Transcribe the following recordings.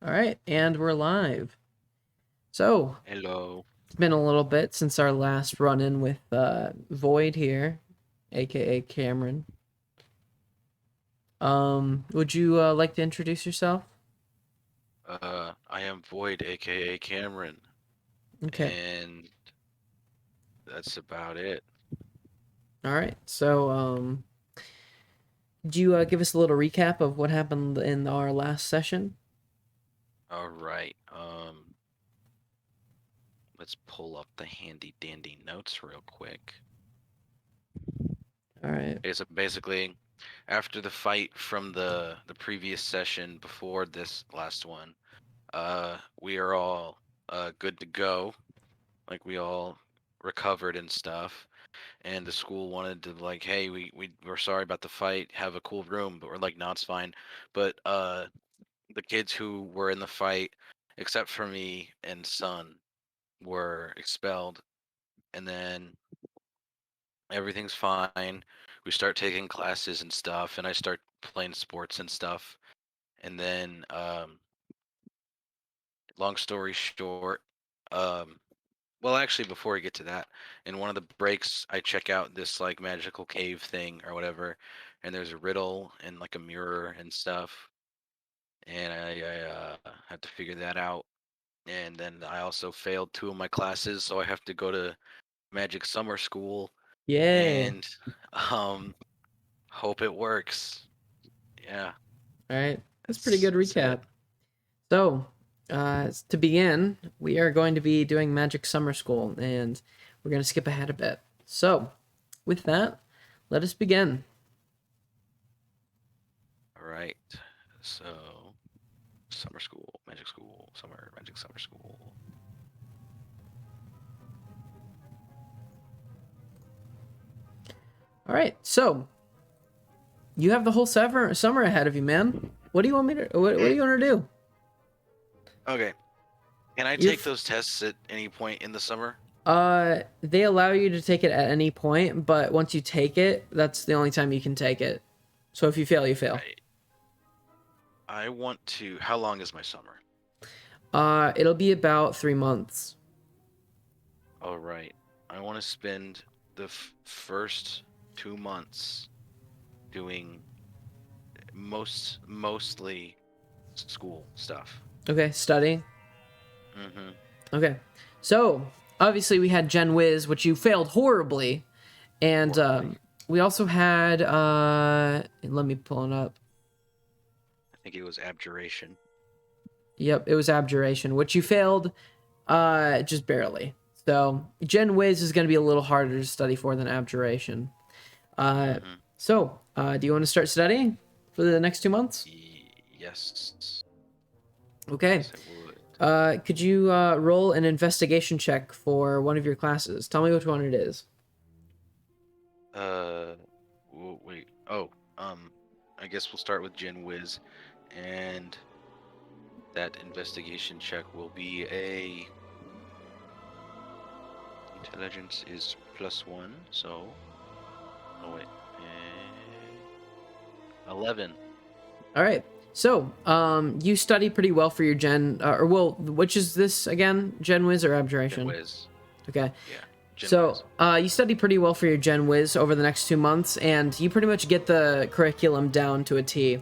All right, and we're live. So, Hello. it's been a little bit since our last run-in with Void here, aka Cameron. Would you like to introduce yourself? I am Void, aka Cameron, Okay. and that's about it. All right. So, could you give us a little recap of what happened in our last session? All right. Let's pull up the handy dandy notes real quick. All right. Okay, so basically, after the fight from the previous session before this last one, we are all good to go. Like we all recovered and stuff. And the school wanted to like, hey, we're sorry about the fight. Have a cool room, but we're like, no, it's fine. But the kids who were in the fight, except for me and Son, were expelled. And then everything's fine. We start taking classes and stuff, and I start playing sports and stuff. And then, long story short, um, well, actually, before we get to that, in one of the breaks, I check out this like magical cave thing or whatever, and there's a riddle and like a mirror and stuff, and I had to figure that out. And then I also failed two of my classes, so I have to go to Magic Summer School Yay. and um hope it works. Yeah, All right. That's pretty that's good that's it. recap. So, to begin, we are going to be doing Magic Summer School, and we're going to skip ahead a bit. So, with that, let us begin. All right. So, summer school, magic school, summer magic summer school. All right, so you have the whole summer ahead of you, man. What do you want me to? What do Hmm. you want to do? Okay. Can I You're take those tests at any point in the summer? they allow you to take it at any point, but once you take it, that's the only time you can take it. So if you fail, you fail. I I want to. How long is my summer? It'll be about 3 months. All right. I want to spend the first 2 months doing mostly school stuff. Okay, study. Mm-hmm. Okay, so obviously we had Gen Wiz, which you failed horribly, and Horribly. we also had let me pull it up. I think it was abjuration. Yep, it was Abjuration, which you failed just barely. So Gen Wiz is going to be a little harder to study for than Abjuration. Uh, Mm-hmm. so do you want to start studying for the next 2 months? Yes. Okay. Yes, I would. Could you roll an investigation check for one of your classes? Tell me which one it is. Uh, wait. Oh, I guess we'll start with Gen Wiz, and that investigation check will be a intelligence is +1, so oh wait, 11. All right. So, you study pretty well for your Gen, which is this again? Gen Wiz or Gen Abjuration? Wiz, Okay. yeah, Gen So, Wiz. you study pretty well for your Gen Wiz over the next 2 months, and you pretty much get the curriculum down to a T.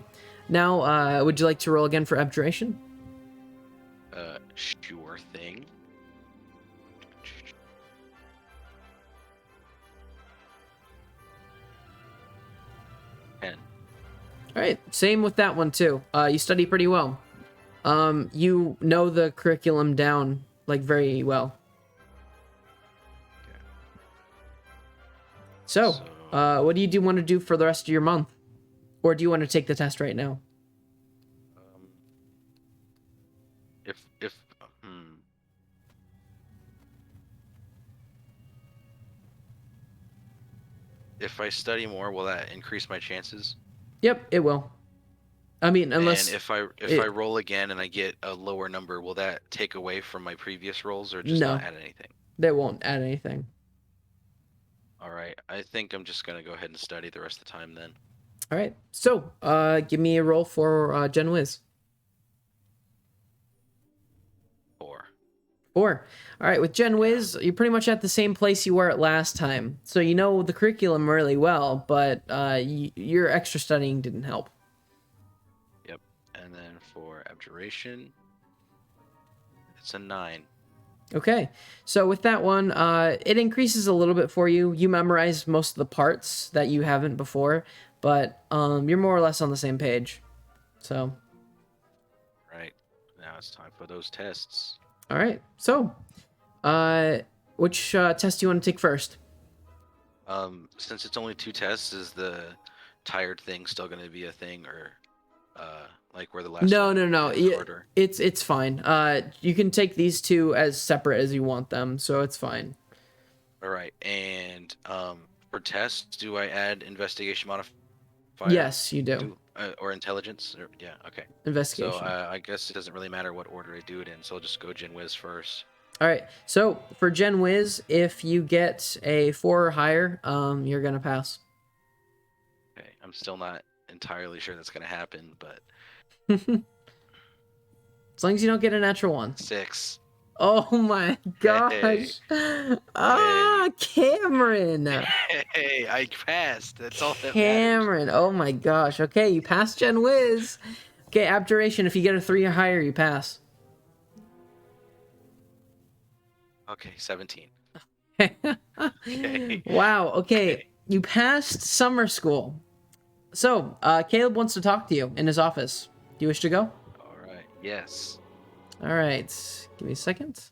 Now, would you like to roll again for Abjuration? Sure thing. 10. All right. Same with that one too. You study pretty well. You know the curriculum down like very well. Okay. So, So, what do you want to do for the rest of your month, or do you want to take the test right now? um, if hmm, if I study more, will that increase my chances? Yep, it will. I mean, And unless if I it roll again and I get a lower number, will that take away from my previous rolls or just not no, add anything? that won't add anything. All right, I think I'm just gonna go ahead and study the rest of the time then. All right. So, give me a roll for Gen Wiz. 4. All right, with Gen Yeah. Wiz, you're pretty much at the same place you were at last time. So you know the curriculum really well, but your extra studying didn't help. Yep. And then for abjuration, it's a 9. Okay, so with that one, it increases a little bit for you. You memorize most of the parts that you haven't before, but you're more or less on the same page. So, Right. Now it's time for those tests. all right. So, uh, which test do you want to take first? Since it's only 2 tests, is the tired thing still going to be a thing, or like where the last No, one no, no. is harder? It's fine. You can take these two as separate as you want them, so it's fine. All right. And for tests, do I add investigation modifier Yes, you do. to or intelligence? Or, yeah. Okay. So Investigation. I guess it doesn't really matter what order I do it in. So I'll just go Gen Wiz first. All right. So for Gen Wiz, if you get a 4 or higher, you're gonna pass. Okay. I'm still not entirely sure that's going to happen, but As long as you don't get a natural one. 6. Oh my Hey. gosh. Hey. Ah, Cameron. Hey, I passed. That's all that matters. Cameron. Oh my gosh. Okay, you passed Gen Wiz. Okay, abjuration. If you get a 3 or higher, you pass. Okay, 17. Okay. Wow. Okay, Okay. you passed summer school. So, Caleb wants to talk to you in his office. Do you wish to go? All right. Yes. All right. Give me a second.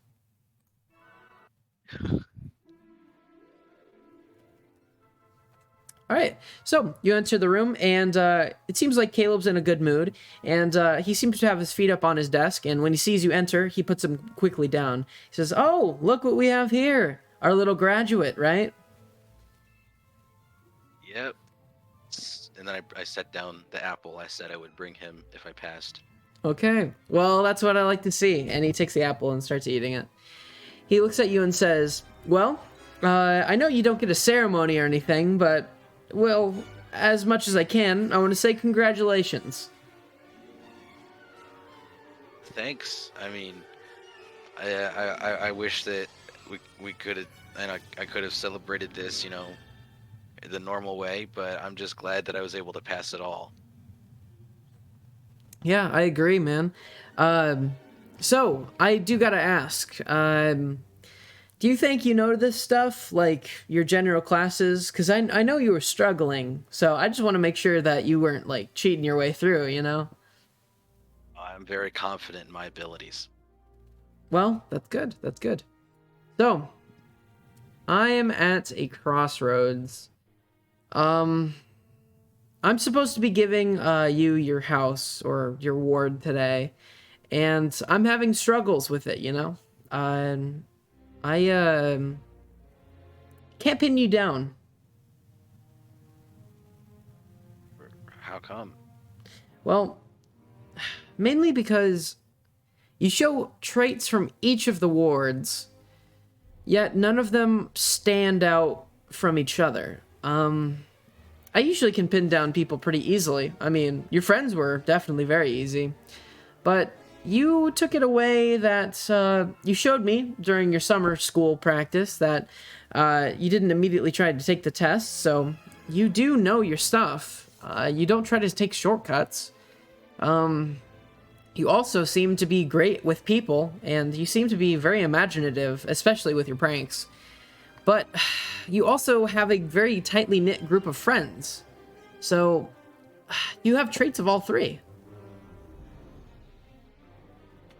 All right. So you enter the room, and it seems like Caleb's in a good mood, and he seems to have his feet up on his desk. And when he sees you enter, he puts them quickly down. He says, "Oh, look what we have here! Our little graduate, right?" Yep. And then I set down the apple I said I would bring him if I passed. Okay. Well, that's what I like to see. And he takes the apple and starts eating it. He looks at you and says, "Well, I know you don't get a ceremony or anything, but well, as much as I can, I want to say congratulations." Thanks. I mean, I wish that we could have, and I could have celebrated this, the normal way, but I'm just glad that I was able to pass it all. Yeah, I agree, man. Um, so I do gotta ask. Do you think you know this stuff, like your general classes? Because I know you were struggling, so I just want to make sure that you weren't like cheating your way through. You know. I'm very confident in my abilities. Well, that's good. That's good. So I am at a crossroads. Um, I'm supposed to be giving you your house or your ward today, and I'm having struggles with it. You know. I can't pin you down. How come? Well, mainly because you show traits from each of the wards, yet none of them stand out from each other. I usually can pin down people pretty easily. I mean, your friends were definitely very easy, but you took it away that you showed me during your summer school practice that you didn't immediately try to take the test, so you do know your stuff. You don't try to take shortcuts. You also seem to be great with people, and you seem to be very imaginative, especially with your pranks. But you also have a very tightly knit group of friends. So you have traits of all three.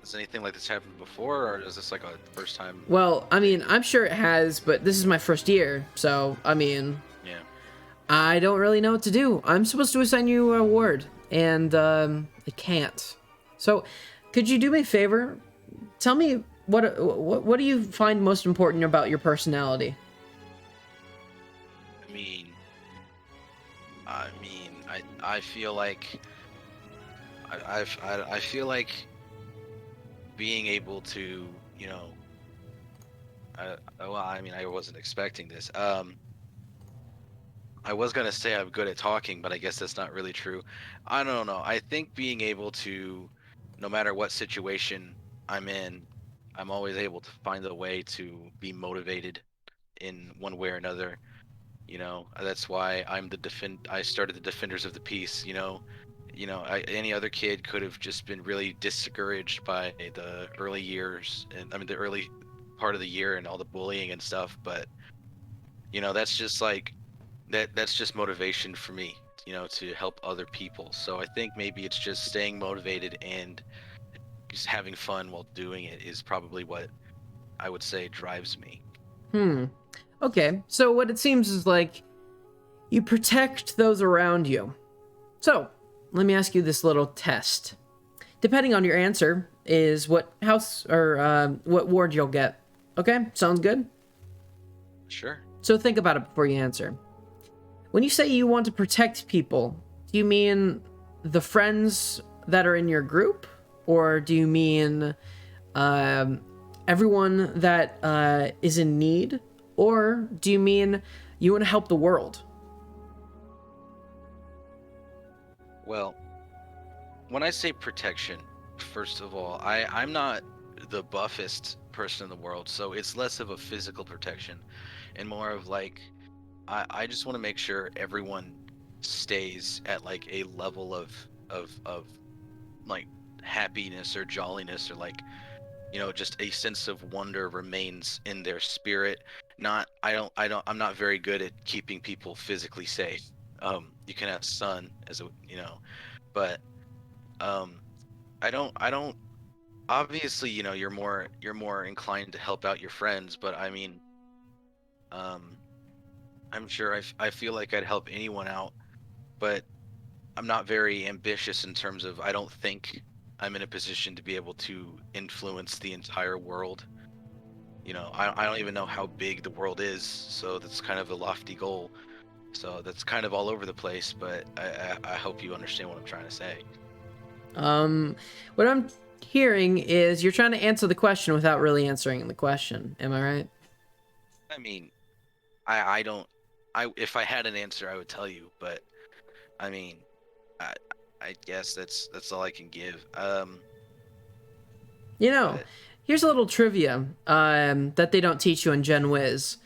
Has anything like this happened before, or is this like a first time Well, I thing? mean, I'm sure it has, but this is my first year, so I mean, Yeah. I don't really know what to do. I'm supposed to assign you a award, and I can't. So, could you do me a favor? Tell me what do you find most important about your personality? I mean, I feel like I feel like being able to, well, I mean, I wasn't expecting this. I was gonna say I'm good at talking, but I guess that's not really true. I don't know. I think being able to, no matter what situation I'm in, I'm always able to find a way to be motivated in one way or another. That's why I started the Defenders of the Peace. Any other kid could have just been really discouraged by the early years, and I mean the early part of the year and all the bullying and stuff. But that's just like that's just motivation for me. To help other people. So I think maybe it's just staying motivated and just having fun while doing it is probably what I would say drives me. Okay, so what it seems is like you protect those around you. So, let me ask you this little test. Depending on your answer, is what house or what ward you'll get. Okay, sounds good? Sure. So, think about it before you answer. When you say you want to protect people, do you mean the friends that are in your group? Or do you mean everyone that is in need? Or do you mean you want to help the world? Well, when I say protection, first of all, I'm not the buffest person in the world, so it's less of a physical protection and more of like I just want to make sure everyone stays at like a level of like happiness or jolliness or like just a sense of wonder remains in their spirit. Not I'm not very good at keeping people physically safe. You can have sun as a but um I don't obviously you're more inclined to help out your friends, but I mean um I'm sure I feel like I'd help anyone out, but I'm not very ambitious in terms of I don't think I'm in a position to be able to influence the entire world. I don't even know how big the world is, so that's kind of a lofty goal. So that's kind of all over the place, but I hope you understand what I'm trying to say. Um, what I'm hearing is you're trying to answer the question without really answering the question. Am I right? I mean, I don't I if I had an answer I would tell you, but I mean, I I guess that's all I can give. You know, But here's a little trivia that they don't teach you in Gen Wiz.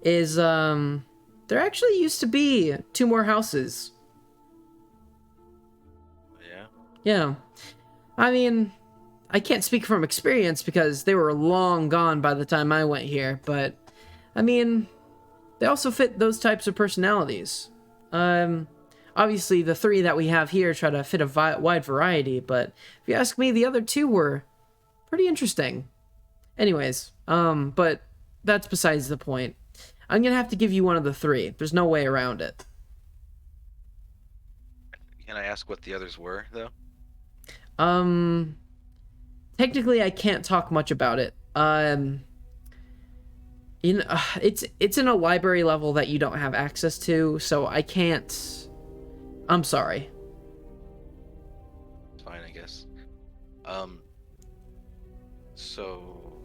Is there actually used to be two more houses. yeah. Yeah. I mean, I can't speak from experience because they were long gone by the time I went here, but I mean, they also fit those types of personalities. Um, Obviously, the three that we have here try to fit a wide variety, but if you ask me, the other two were pretty interesting. Anyways, but that's besides the point. I'm gonna have to give you one of the three. There's no way around it. Can I ask what the others were though? Um, Technically, I can't talk much about it. It's in a library level that you don't have access to, so I can't. I'm sorry. Fine, I guess. Um, so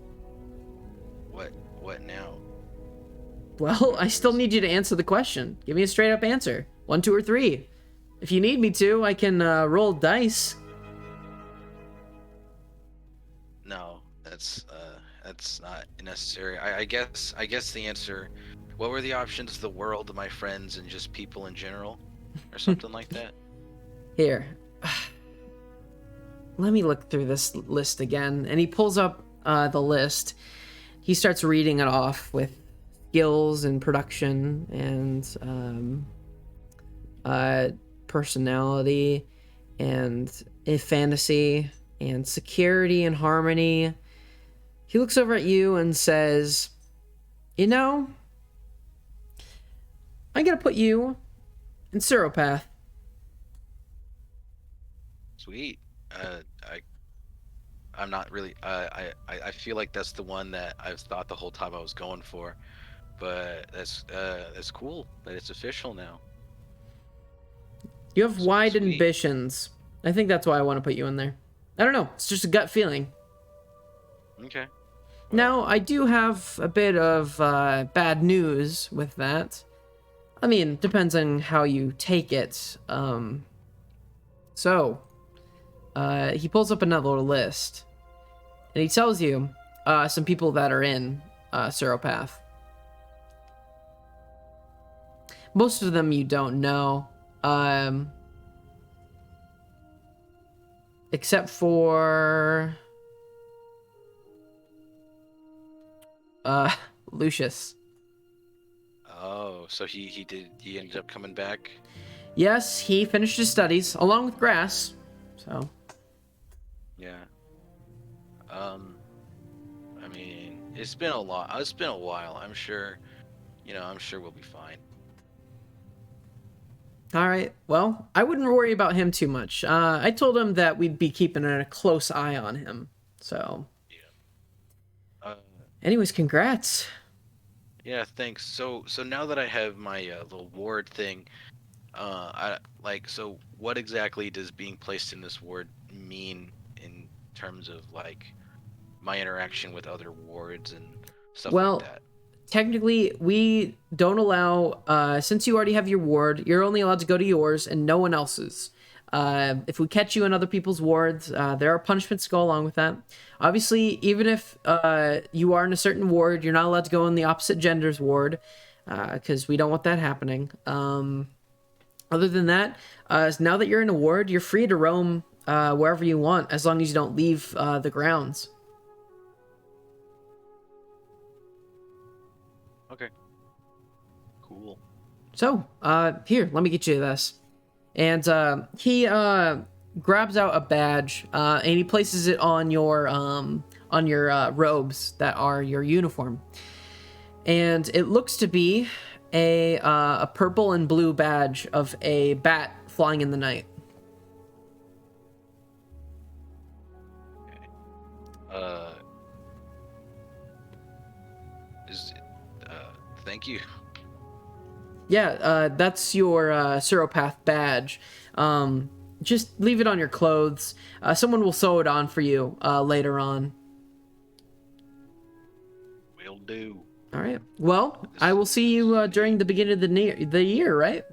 what now? Well, I still need you to answer the question. Give me a straight up answer. One, two, or three. If you need me to, I can roll dice. No, that's not necessary. I guess the answer. What were the options? The world, my friends, and just people in general, or something like that. Here. Let me look through this list again. And he pulls up the list. He starts reading it off with skills and production and personality and fantasy and security and harmony. He looks over at you and says, "You know, I'm gonna put you in Seropath." Sweet. I'm not really. I feel like that's the one that I've thought the whole time I was going for, but that's cool that it's official now. You have wide Sweet. ambitions. I think that's why I want to put you in there. I don't know. It's just a gut feeling. Okay. Now, I do have a bit of bad news with that. I mean, depends on how you take it. So, he pulls up another list, and he tells you some people that are in Seropath. Most of them you don't know, except for Lucius. Oh, so he ended up coming back? Yes, he finished his studies along with Grass. So Yeah. I mean, it's been a lot. It's been a while. I'm sure, I'm sure we'll be fine. all right. Well, I wouldn't worry about him too much. I told him that we'd be keeping a close eye on him. So, Yeah. anyways, congrats. Yeah, thanks. So now that I have my little ward thing, so what exactly does being placed in this ward mean in terms of like my interaction with other wards and stuff like Well, that? technically, we don't allow, since you already have your ward, you're only allowed to go to yours and no one else's. If we catch you in other people's wards, there are punishments to go along with that. Obviously, even if you are in a certain ward, you're not allowed to go in the opposite gender's ward, because we don't want that happening. Other than that, now that you're in a ward, you're free to roam wherever you want, as long as you don't leave the grounds. Okay. Cool. So, here, let me get you this. And he grabs out a badge, and he places it on your robes that are your uniform. And it looks to be a purple and blue badge of a bat flying in the night. Okay. Thank you. Yeah, that's your Seropath badge. Just leave it on your clothes. Someone will sew it on for you later on. Will do. All right. Well, I will see you during the beginning of the year, right?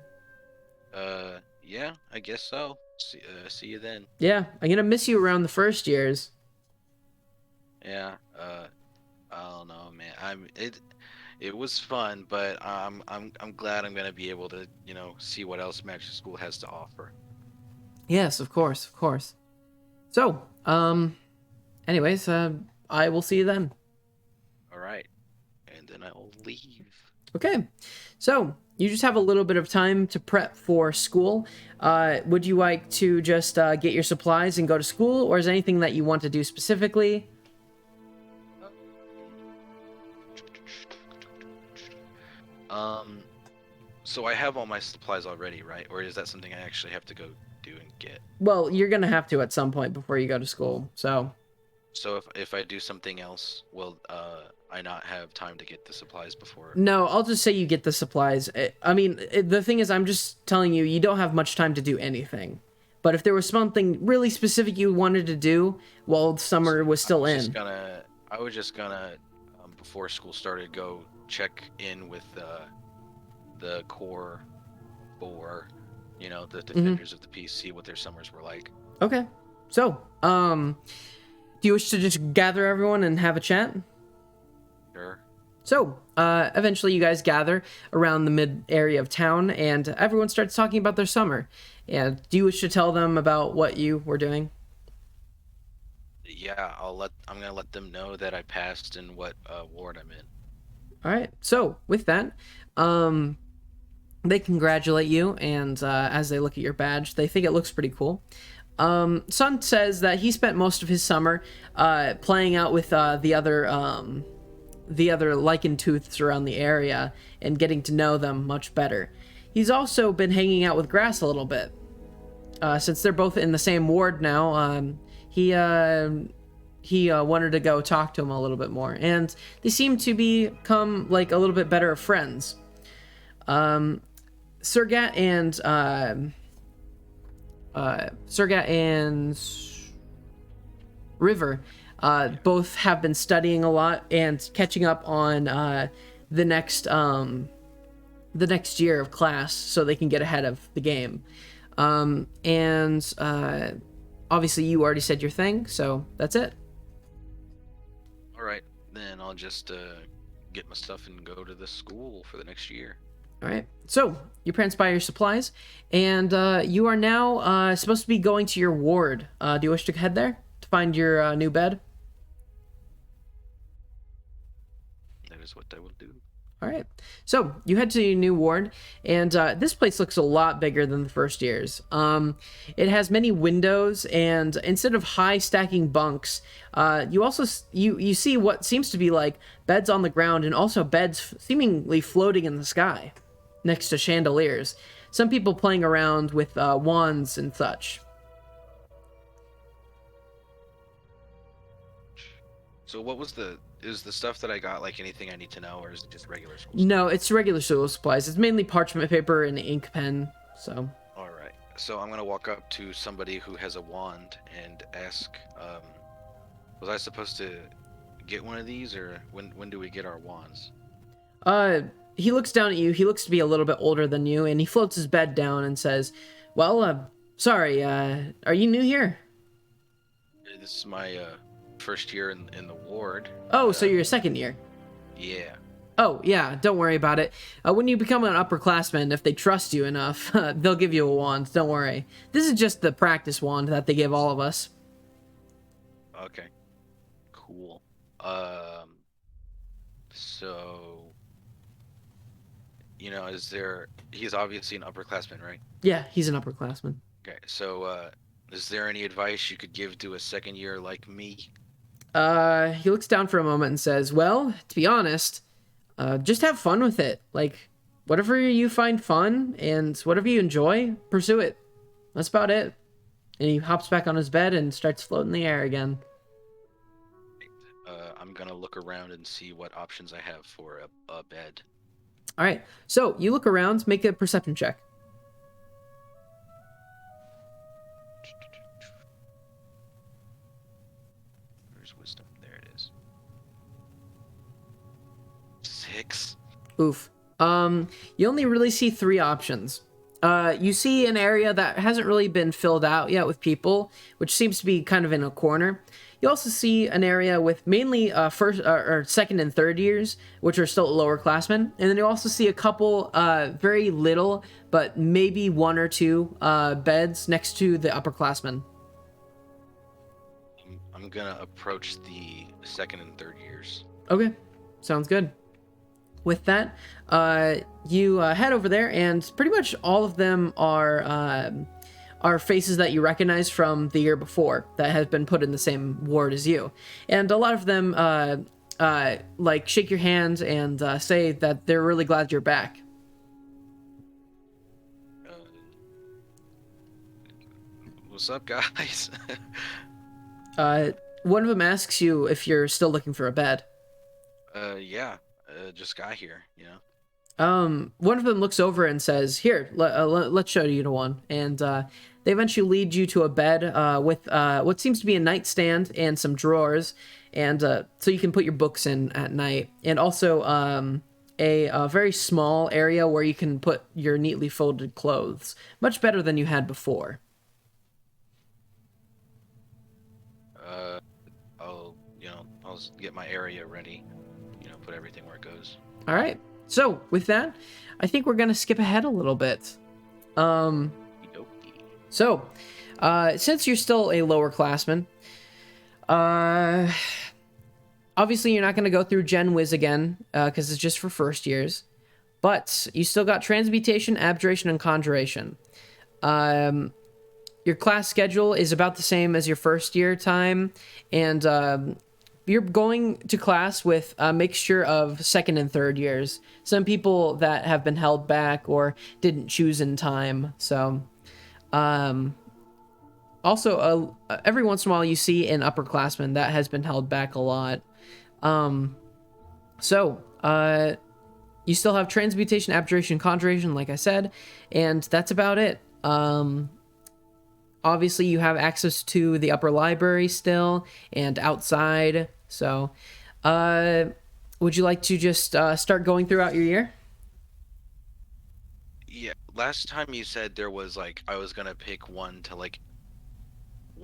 Yeah, I guess so. See you then. Yeah, I'm gonna miss you around the first years. Yeah. I don't know, man. It was fun, but I'm glad I'm gonna be able to, see what else Magic School has to offer. Yes, of course, of course. So, anyways, I will see you then. All right, and then I will leave. Okay. So, you just have a little bit of time to prep for school. Would you like to just get your supplies and go to school, or is there anything that you want to do specifically? So I have all my supplies already, right? Or is that something I actually have to go do and get? Well, you're gonna have to at some point before you go to school. So if I do something else, will I not have time to get the supplies before? no, I'll just say you get the supplies. I mean, the thing is, I'm just telling you, you don't have much time to do anything. But if there was something really specific you wanted to do while summer was still in, I was just gonna before school started, go check in with the core 4, the defenders of the peace, see what their summers were like. Okay. So, do you wish to just gather everyone and have a chat? Sure. So, eventually you guys gather around the mid area of town, and everyone starts talking about their summer. And do you wish to tell them about what you were doing? Yeah, I'm gonna let them know that I passed and what ward I'm in. All right. So, with that, they congratulate you, and as they look at your badge, they think it looks pretty cool. Sun says that he spent most of his summer playing out with the other lichen tooths around the area and getting to know them much better. He's also been hanging out with Grass a little bit. Since they're both in the same ward now, he wanted to go talk to him a little bit more, and they seem to become like a little bit better of friends. Sergat and River both have been studying a lot and catching up on the next year of class so they can get ahead of the game. Obviously you already said your thing, so that's it. All All right, then I'll just get my stuff and go to the school for the next year. All right. So your parents buy your supplies, and you are now supposed to be going to your ward. Do you wish to head there to find your new bed? That is what I will do. All right. So you head to your new ward, and this place looks a lot bigger than the first year's. It has many windows, and instead of high stacking bunks, you also you see what seems to be like beds on the ground, and also beds seemingly floating in the sky, next to chandeliers. Some people playing around with wands and such. So what was is the stuff that I got like anything I need to know, or is it just regular school stuff? No, it's regular school supplies. It's mainly parchment paper and ink pen. So. All right. So I'm gonna walk up to somebody who has a wand and ask, was I supposed to get one of these, or when do we get our wands? He looks down at you. He looks to be a little bit older than you, and he floats his bed down and says, "Well, sorry, are you new here?" This is my first year in the ward. Oh, so you're a second year. Yeah. Oh, yeah, don't worry about it. When you become an upperclassman, if they trust you enough, they'll give you a wand, don't worry. This is just the practice wand that they give all of us. Okay. Cool. So, he's obviously an upperclassman, right? Yeah, he's an upperclassman. Okay. So, is there any advice you could give to a second year like me? He looks down for a moment and says, "Well, to be honest, just have fun with it. Like, whatever you find fun and whatever you enjoy, pursue it. That's about it." And he hops back on his bed and starts floating in the air again. I'm gonna look around and see what options I have for a bed. All right, so you look around, make a perception check. Where's wisdom? There it is. 6. Oof. You only really see 3 options. You see an area that hasn't really been filled out yet with people, which seems to be kind of in a corner. You also see an area with mainly first or second and third years, which are still lower classmen, and then you also see a couple very little, but maybe 1 or 2 beds next to the upperclassmen. I'm gonna approach the second and third years. Okay, sounds good. With that, you head over there, and pretty much all of them are faces that you recognize from the year before that have been put in the same ward as you, and a lot of them like shake your hand and say that they're really glad you're back. What's up, guys? One of them asks you if you're still looking for a bed. Yeah. Just got here, you know. One of them looks over and says, "Here, let's show you to one." And they eventually lead you to a bed with what seems to be a nightstand and some drawers, and so you can put your books in at night, and also a very small area where you can put your neatly folded clothes. Much better than you had before. I'll get my area ready. Put everything where it goes. All right. So with that, I think we're gonna skip ahead a little bit. So, since you're still a lower classman, obviously you're not gonna go through Gen Wiz again, because it's just for first years. But you still got transmutation, abjuration, and conjuration. Your class schedule is about the same as your first year time, and you're going to class with a mixture of second and third years. Some people that have been held back or didn't choose in time. So, also, every once in a while you see an upperclassman that has been held back a lot. You still have transmutation, abjuration, conjuration, like I said, and that's about it. Obviously, you have access to the upper library still and outside. So, would you like to just start going throughout your year? Yeah. Last time you said there was I was gonna pick one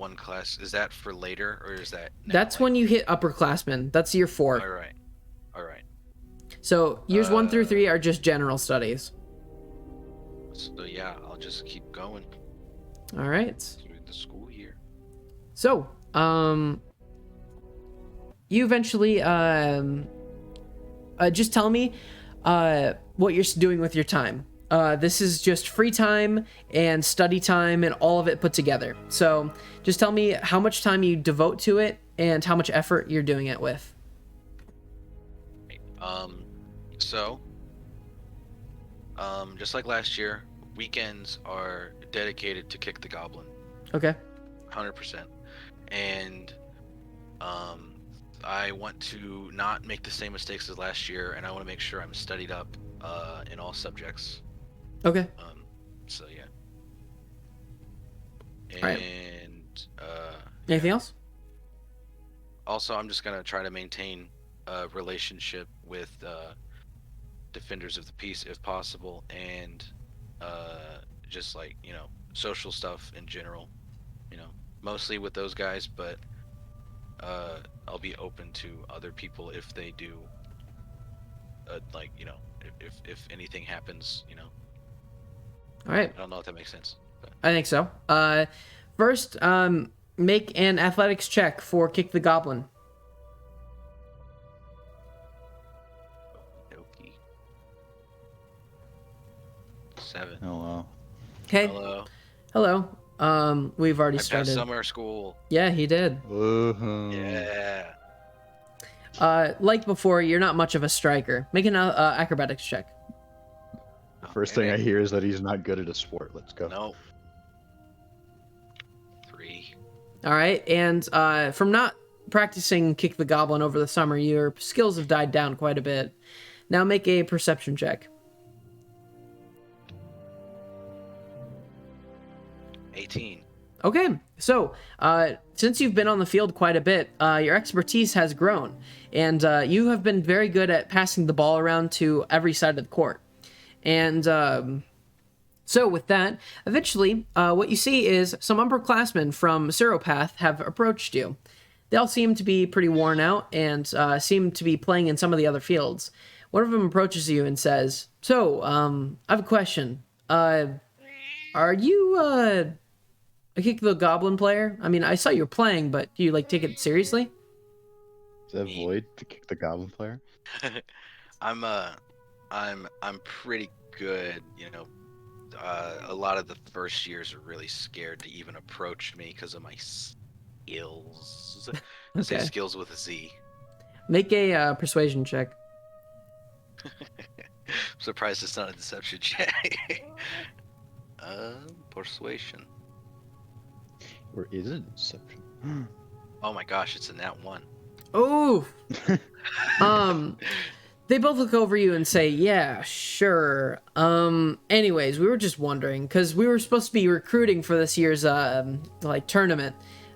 one class. Is that for later, or is that now? That's when you hit upperclassmen. That's year 4. All right. All right. So years 1 through 3 are just general studies. So yeah, I'll just keep going All right. through the school year. So, you eventually, just tell me, what you're doing with your time. This is just free time and study time and all of it put together. So, just tell me how much time you devote to it and how much effort you're doing it with. So, just like last year, weekends are dedicated to Kick the Goblin, Okay. 100%. And, I want to not make the same mistakes as last year, and I want to make sure I'm studied up, in all subjects. Okay. So yeah. Alright. And, Anything else? also, I'm just gonna try to maintain a relationship with defenders of the peace if possible, and just like social stuff in general. Mostly with those guys, but I'll be open to other people if they do. Like if anything happens. All right. I don't know if that makes sense. But... I think so. First, make an athletics check for Kick the Goblin. Okey-dokey. 7. Hello. Okay. Hello. Hello. We've already I passed started. summer school. Yeah, he did. Yeah. Like before, you're not much of a striker. Make an acrobatics check. The first thing I Okay. hear is that he's not good at a sport. Let's go. No. 3. All right, and from not practicing Kick the Goblin over the summer, your skills have died down quite a bit. Now make a perception check. 18. Okay, so since you've been on the field quite a bit, your expertise has grown, and you have been very good at passing the ball around to every side of the court. And so with that, eventually, what you see is some upperclassmen from Seropath have approached you. They all seem to be pretty worn out and seem to be playing in some of the other fields. One of them approaches you and says, "So, I have a question. Are you a Kick the Goblin player? I mean, I saw you were playing, but do you take it seriously?" Is that Void to kick the goblin player? I'm pretty good. A lot of the first years are really scared to even approach me because of my skills. I say Okay. skills with a Z. Make a persuasion check. I'm surprised it's not a deception check. Persuasion. Or is it deception? Oh my gosh, it's in that one. Oh. They both look over you and say, "Yeah, sure. Anyways, we were just wondering because we were supposed to be recruiting for this year's tournament.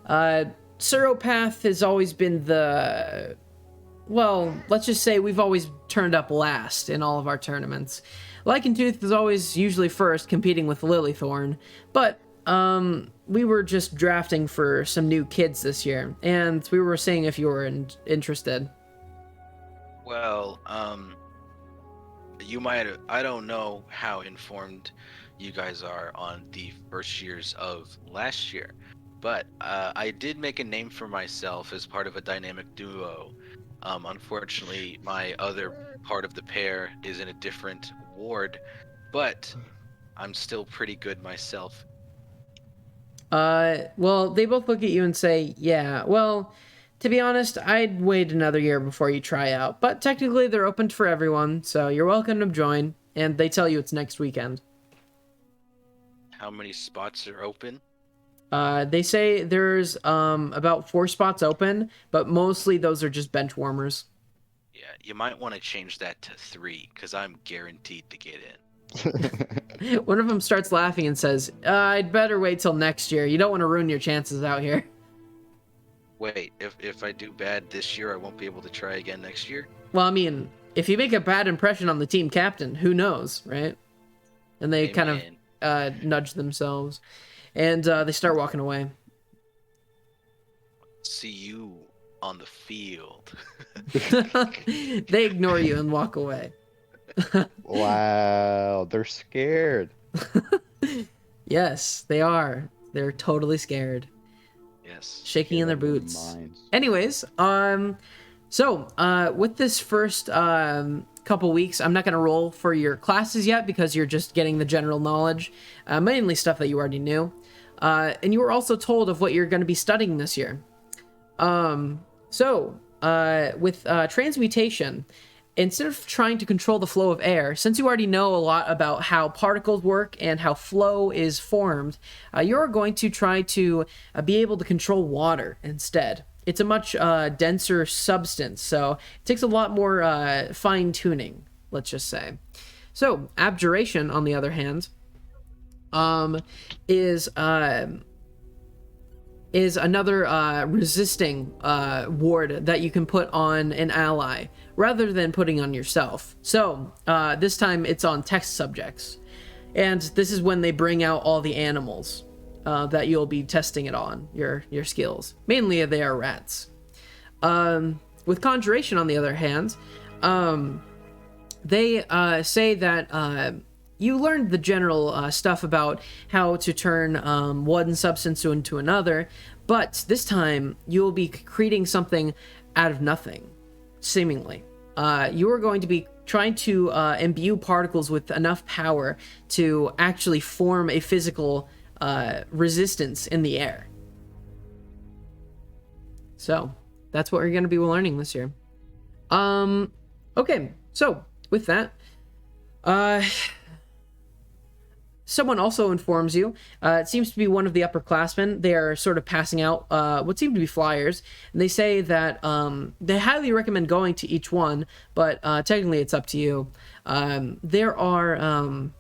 Seropath has always been let's just say we've always turned up last in all of our tournaments. Lycantooth is always usually first, competing with Lilythorn, but we were just drafting for some new kids this year, and we were seeing if you were interested." Well, you might have, I don't know how informed you guys are on the first years of last year, but I did make a name for myself as part of a dynamic duo. Unfortunately, my other part of the pair is in a different ward, but I'm still pretty good myself. Well, they both look at you and say, "Yeah, well, to be honest, I'd wait another year before you try out, but technically they're open for everyone, so you're welcome to join," and they tell you it's next weekend. How many spots are open? They say there's about 4 spots open, but mostly those are just bench warmers. Yeah, you might want to change that to 3, because I'm guaranteed to get in. One of them starts laughing and says, "I'd better wait till next year. You don't want to ruin your chances out here." Wait, if I do bad this year, I won't be able to try again next year? Well, I mean, if you make a bad impression on the team captain, who knows, right? And they kind Amen. of nudge themselves, and they start walking away. See you on the field. They ignore you and walk away. Wow, they're scared. Yes, they are. They're totally scared, Yes. shaking in Scared their out of boots. minds. Anyways, with this first couple weeks, I'm not gonna roll for your classes yet because you're just getting the general knowledge, mainly stuff that you already knew, and you were also told of what you're going to be studying this year. With transmutation, instead of trying to control the flow of air, since you already know a lot about how particles work and how flow is formed, you're going to try to be able to control water instead. It's a much denser substance, so it takes a lot more fine-tuning, let's just say. So, abjuration, on the other hand, is another resisting ward that you can put on an ally rather than putting on yourself. So this time it's on text subjects, and this is when they bring out all the animals that you'll be testing it on, your skills. Mainly they are rats. With conjuration, on the other hand, they say that you learned the general stuff about how to turn one substance into another, but this time you'll be creating something out of nothing, seemingly. You are going to be trying to imbue particles with enough power to actually form a physical resistance in the air. So, that's what we're going to be learning this year. Okay, so, with that, someone also informs you, it seems to be one of the upperclassmen. They are sort of passing out what seem to be flyers, and they say that they highly recommend going to each one, but technically it's up to you. There are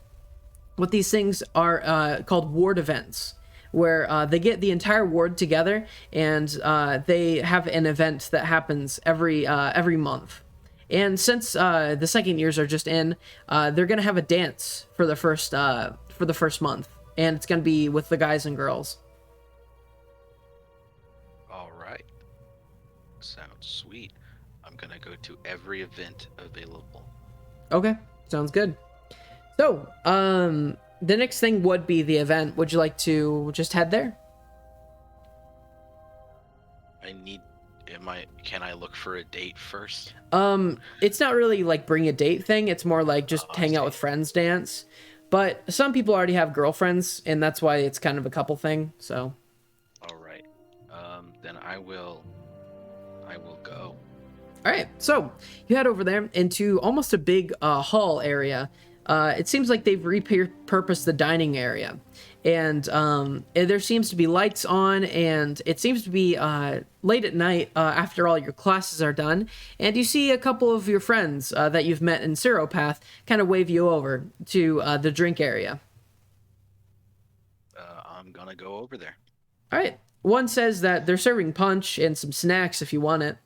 what these things are called ward events, where they get the entire ward together, and they have an event that happens every month. And since the second years are just in, they're gonna have a dance for the first month, and it's gonna be with the guys and girls. All right. Sounds sweet. I'm gonna go to every event available. Okay, sounds good. So, the next thing would be the event. Would you like to just head there? Can I look for a date first? It's not really like bring a date thing. It's more like just hang out with friends dance. But some people already have girlfriends, and that's why it's kind of a couple thing. So. All right. Then I will go. All right. So you head over there into almost a big hall area. It seems like they've repurposed the dining area, and there seems to be lights on, and it seems to be late at night after all your classes are done, and you see a couple of your friends that you've met in Seropath kind of wave you over to the drink area. I'm gonna go over there. All right. One says that they're serving punch and some snacks if you want it.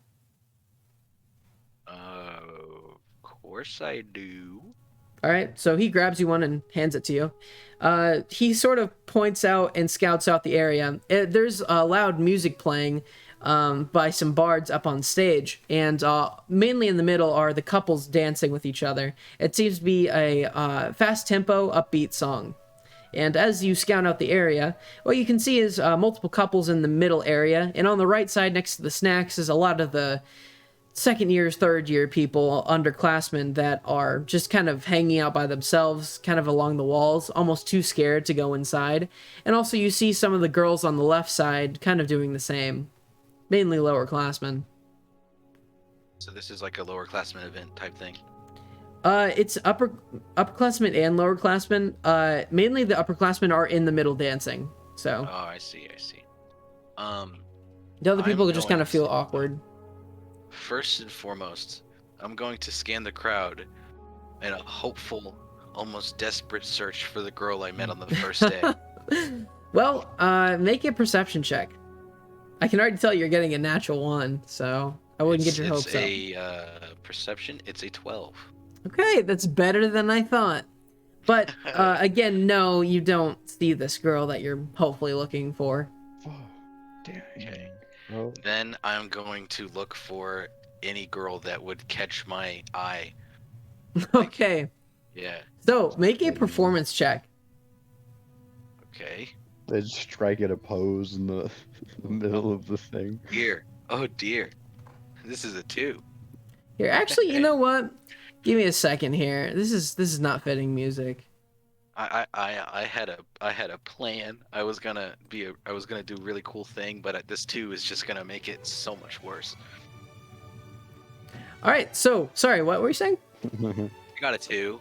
Of course I do. All right, so he grabs you one and hands it to you. He sort of points out and scouts out the area. There's loud music playing by some bards up on stage, and mainly in the middle are the couples dancing with each other. It seems to be a fast-tempo, upbeat song. And as you scout out the area, what you can see is multiple couples in the middle area, and on the right side next to the snacks is a lot of the second year, third year people, underclassmen that are just kind of hanging out by themselves, kind of along the walls, almost too scared to go inside. And also you see some of the girls on the left side kind of doing the same, mainly lower classmen. So this is like a lower classman event type thing. It's upperclassmen and lowerclassmen. Mainly the upperclassmen are in the middle dancing. So. Oh, I see. The other people just kind of feel awkward. First and foremost, I'm going to scan the crowd in a hopeful, almost desperate search for the girl I met on the first day. Well, make a perception check. I can already tell you're getting a natural 1, so I wouldn't get your hopes up. It's a perception. It's a 12. Okay, that's better than I thought. But again, no, you don't see this girl that you're hopefully looking for. Oh, dang. Okay. Oh, Then I'm going to look for any girl that would catch my eye. Okay. Yeah. So make a Anyone. performance check. Okay. they just strike at a pose in the, the middle of the thing. Dear. Oh dear. This is a 2. Here, actually, you know what? Give me a second here. This is not fitting music. I had a plan. I was gonna do a really cool thing, but this 2 is just gonna make it so much worse. All right. So, sorry, what were you saying? I got a 2.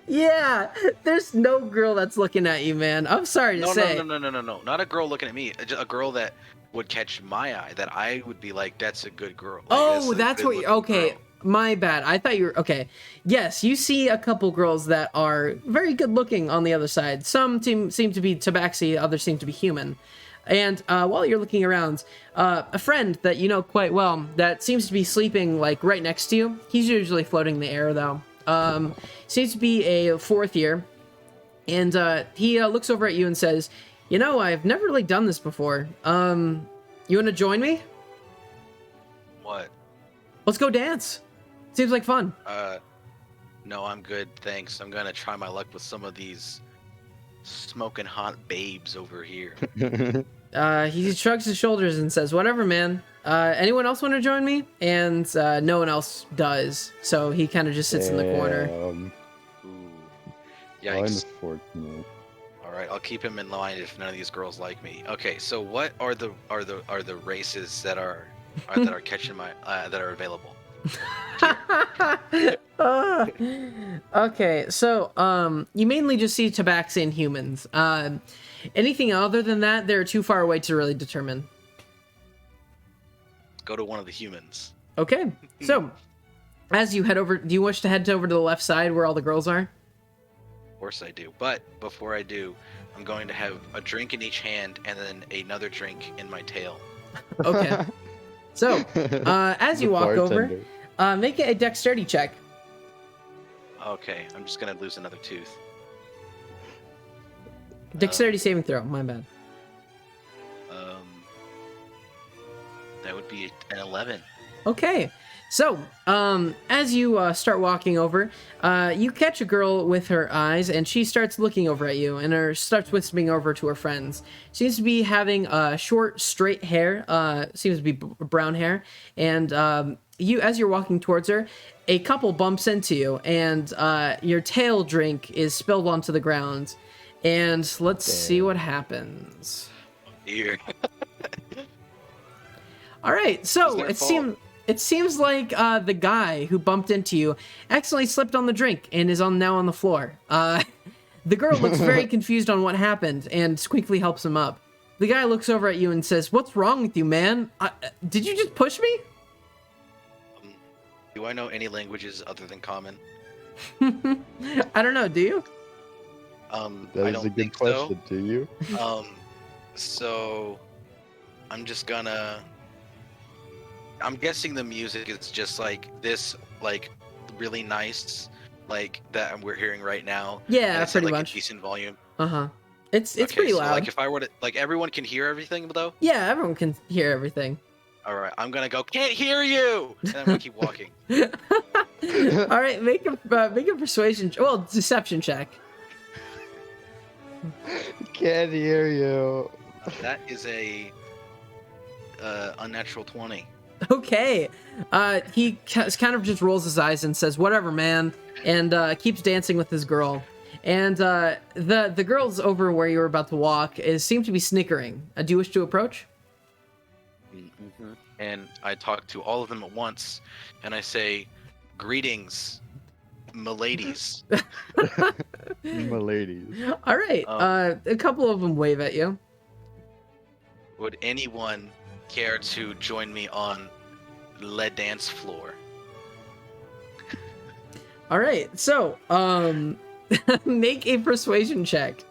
Yeah, there's no girl that's looking at you, man. I'm sorry to No, say. no. Not a girl looking at me. A girl that would catch my eye. That I would be like, that's a good girl. Like, Oh, a that's what you good-looking okay. girl. My bad. I thought you were okay. Yes, you see a couple girls that are very good looking on the other side. Some seem to be tabaxi, others seem to be human. And while you're looking around, a friend that you know quite well that seems to be sleeping like right next to you. He's usually floating in the air though. Seems to be a 4th year, and he looks over at you and says, "You know, I've never really done this before. You want to join me? What? Let's go dance. Seems like fun." No, I'm good, thanks. I'm gonna try my luck with some of these smoking hot babes over here. He shrugs his shoulders and says, "Whatever, man. Anyone else want to join me?" And no one else does. So he kind of just sits in the corner. Ooh. Yikes. Yikes. Unfortunate. All right, I'll keep him in line if none of these girls like me. Okay, so what are the races that are catching my that are available? Okay, so you mainly just see tabaxi and humans. Anything other than that, they're too far away to really determine. Go to one of the humans. Okay, so as you head over, do you wish to head over to the left side where all the girls are? Of course I do. But before I do, I'm going to have a drink in each hand and then another drink in my tail. Okay. So, as you The walk over, bartender. make it a dexterity check. Okay, I'm just gonna lose another tooth. Dexterity saving throw, my bad. That would be an 11. Okay. So, as you start walking over, you catch a girl with her eyes, and she starts looking over at you, and starts whispering over to her friends. Seems to be having short, straight hair. Seems to be brown hair, and as you're walking towards her, a couple bumps into you, and your tail drink is spilled onto the ground. And let's see what happens. Here. All right, so their it fault. seems like the guy who bumped into you accidentally slipped on the drink and is now on the floor. The girl looks very confused on what happened, and Squinkly helps him up. The guy looks over at you and says, "What's wrong with you, man? Did you just push me?" Do I know any languages other than Common? I don't know. Do you? I That is don't a good think question. Do you? so. So I'm just gonna. I'm guessing the music is just like this, like really nice, like that we're hearing right now. Yeah, and it's pretty at, like much. a decent volume. It's Okay, pretty so loud. like if I were to, like everyone can hear everything though. Yeah, everyone can hear everything. All right, I'm gonna go. Can't hear you. And I'm gonna keep walking. All right, make a persuasion, deception check. Can't hear you. That is a unnatural 20. Okay. He kind of just rolls his eyes and says, "Whatever, man," and keeps dancing with his girl. And the girls over where you were about to walk seem to be snickering. Do you wish to approach? Mm-hmm. And I talk to all of them at once, and I say, "Greetings, miladies." My ladies. All right. A couple of them wave at you. Would anyone care to join me on the dance floor? All right. So, make a persuasion check.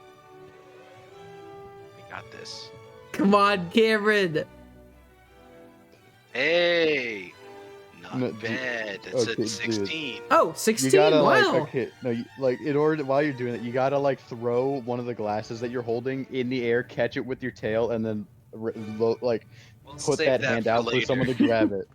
We got this. Come on, Cameron. Hey, not No, bad. It's okay, a 16. Oh, You 16. gotta Wow. like okay, no, like in order while you're doing it, you gotta like throw one of the glasses that you're holding in the air, catch it with your tail, and then like We'll put save that hand out for later. someone to grab it.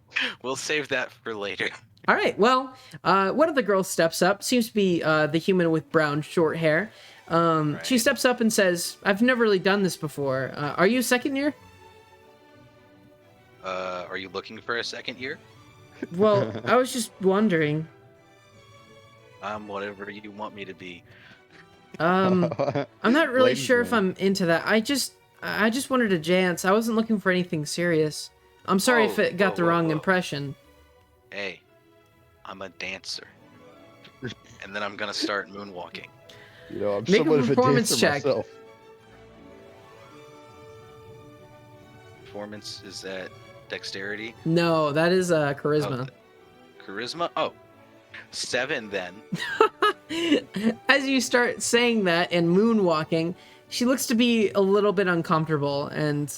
We'll save that for later. All right. Well, one of the girls steps up. Seems to be the human with brown short hair. She Right. steps up and says, "I've never really done this before. Are you second year?" Are you looking for a second year? Well, I was just wondering. I'm whatever you want me to be. I'm not really Ladies' sure if man. I'm into that. I just wanted a chance. I wasn't looking for anything serious. I'm sorry if Whoa, it got whoa, the whoa, wrong whoa. impression. Hey, I'm a dancer. And then I'm gonna start moonwalking. You know, I'm Make a somewhat of a performance dancer check. myself. Performance, is that dexterity? No, that is charisma. Charisma? Oh, 7 then. As you start saying that and moonwalking, she looks to be a little bit uncomfortable, and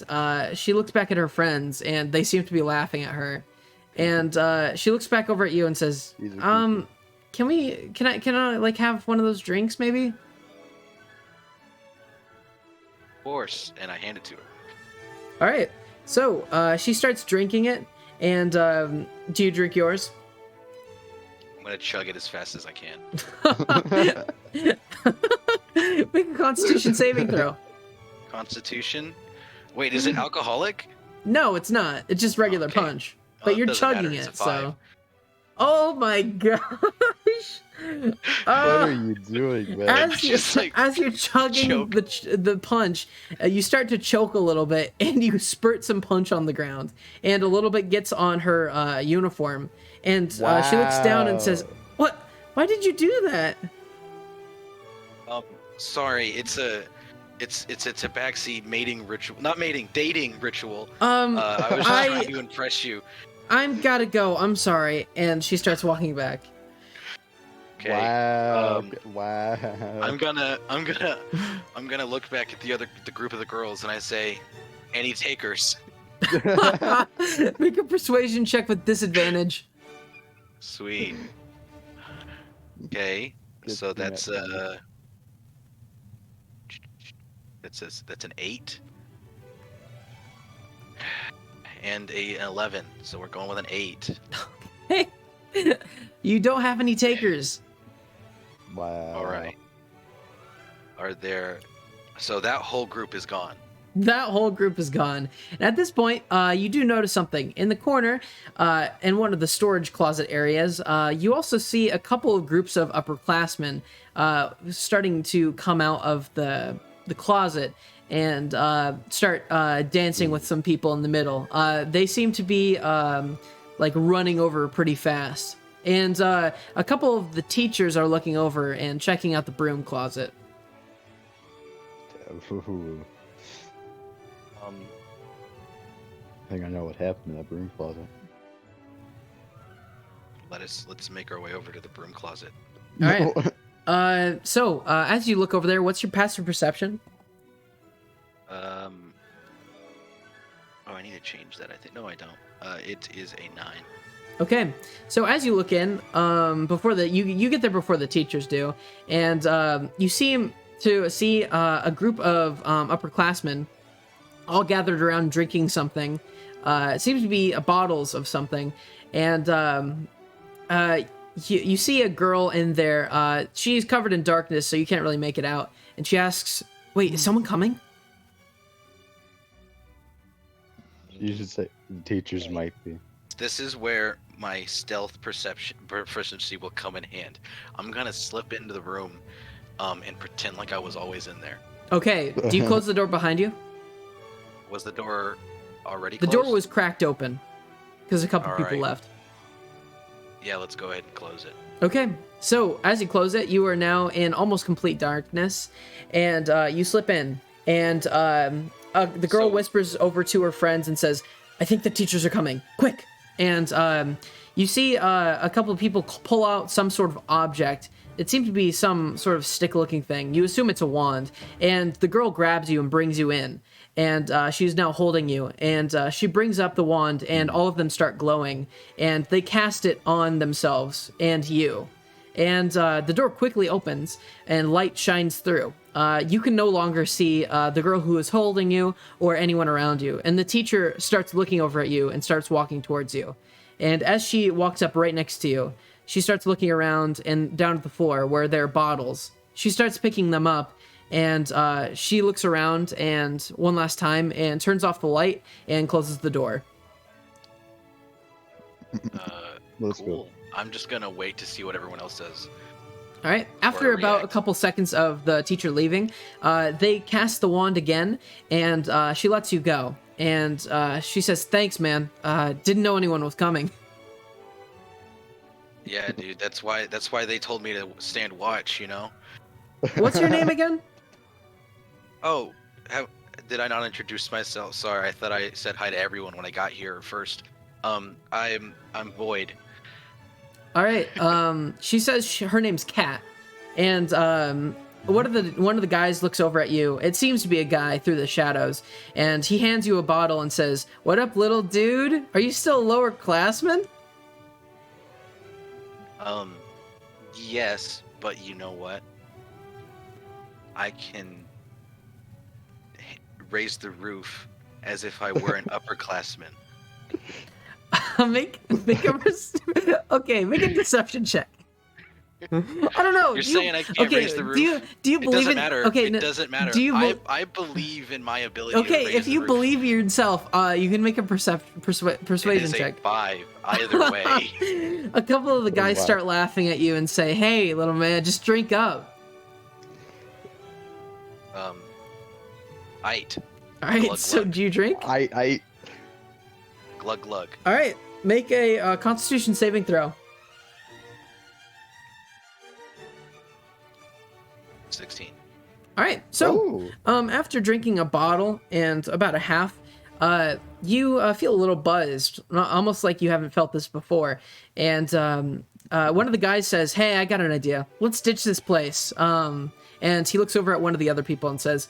she looks back at her friends, and they seem to be laughing at her. And she looks back over at you and says, These are creepy. can I like have one of those drinks maybe?" Of course. And I hand it to her. All right. So she starts drinking it, and do you drink yours? I'm gonna chug it as fast as I can. Make a Constitution saving throw. Constitution? Wait, is it alcoholic? No, it's not. It's just regular Okay. punch. Well, But it you're doesn't matter, chugging it's a it, so. 5. Oh my gosh! What are you doing, man? As you're, Just, like, as you're chugging choke. the punch, you start to choke a little bit, and you spurt some punch on the ground, and a little bit gets on her uniform, and she looks down and says, Wow. "What? Why did you do that?" Sorry, it's a tabaxi mating ritual. Not mating, dating ritual. I was just trying to impress you. I'm gotta go. I'm sorry. And she starts walking back. Okay. Wow. Wow. I'm gonna look back at the group of the girls and I say, any takers? Make a persuasion check with disadvantage. Sweet. Okay. Good So thing that's that- that's an 8 and an 11. So we're going with an 8. Hey, you don't have any takers. Wow. All right. Are there? So that whole group is gone. That whole group is gone. And at this point, you do notice something. In the corner, in one of the storage closet areas, you also see a couple of groups of upperclassmen starting to come out of the closet and start dancing with some people in the middle. They seem to be like running over pretty fast. And a couple of the teachers are looking over and checking out the broom closet. Ooh. I think I know what happened in that broom closet. Let's make our way over to the broom closet. All right. So as you look over there, what's your passive perception? Oh, I need to change that. I think no, I don't. It is a 9. Okay. So as you look in, before you get there before the teachers do, and you see a group of upperclassmen all gathered around drinking something. It seems to be bottles of something, and you see a girl in there. She's covered in darkness, so you can't really make it out. And she asks, "Wait, is someone coming?" You should say the teachers might be. This is where my stealth proficiency will come in hand. I'm gonna slip into the room, and pretend like I was always in there. Okay. Do you close the door behind you? Was the door already The closed? door was cracked open because a couple All people right. left. Yeah, let's go ahead and close it. Okay, so as you close it, you are now in almost complete darkness, and you slip in, and the girl whispers over to her friends and says, "I think the teachers are coming, quick!" And you see a couple of people pull out some sort of object. It seems to be some sort of stick-looking thing. You assume it's a wand, and the girl grabs you and brings you in, and she's now holding you, and she brings up the wand, and all of them start glowing, and they cast it on themselves and you, and the door quickly opens and light shines through. You can no longer see the girl who is holding you or anyone around you, and the teacher starts looking over at you and starts walking towards you. And as she walks up right next to you, she starts looking around and down at the floor where there are bottles. She starts picking them up, and she looks around and one last time and turns off the light and closes the door. Let's Cool. go. I'm just gonna wait to see what everyone else does. All right. After about react. a couple seconds of the teacher leaving, they cast the wand again, and she lets you go. And she says, "Thanks, man. Didn't know anyone was coming." Yeah, dude. That's why they told me to stand watch. You know. What's your name again? Oh, did I not introduce myself? Sorry, I thought I said hi to everyone when I got here first. I'm Void. All right. She says her name's Kat, and one of the guys looks over at you. It seems to be a guy through the shadows, and he hands you a bottle and says, "What up, little dude? Are you still a lower classman?" Yes, but you know what? I can raise the roof as if I were an upperclassman. make a deception check. I don't know. You're saying I can't raise the roof? Do you It believe doesn't in? matter. Okay, It doesn't matter. Do you? I believe in my ability. Okay, to raise if the you roof. believe in yourself, you can make a It persuasion is check. a 5 either way. A couple of the guys wow. start laughing at you and say, "Hey, little man, just drink up." Ite. All right. Glug, So, glug. do you drink? I Glug glug. All right. Make a Constitution saving throw. 16. All right. So, after drinking a bottle and about a half, you feel a little buzzed, almost like you haven't felt this before. And one of the guys says, "Hey, I got an idea. Let's ditch this place." And he looks over at one of the other people and says,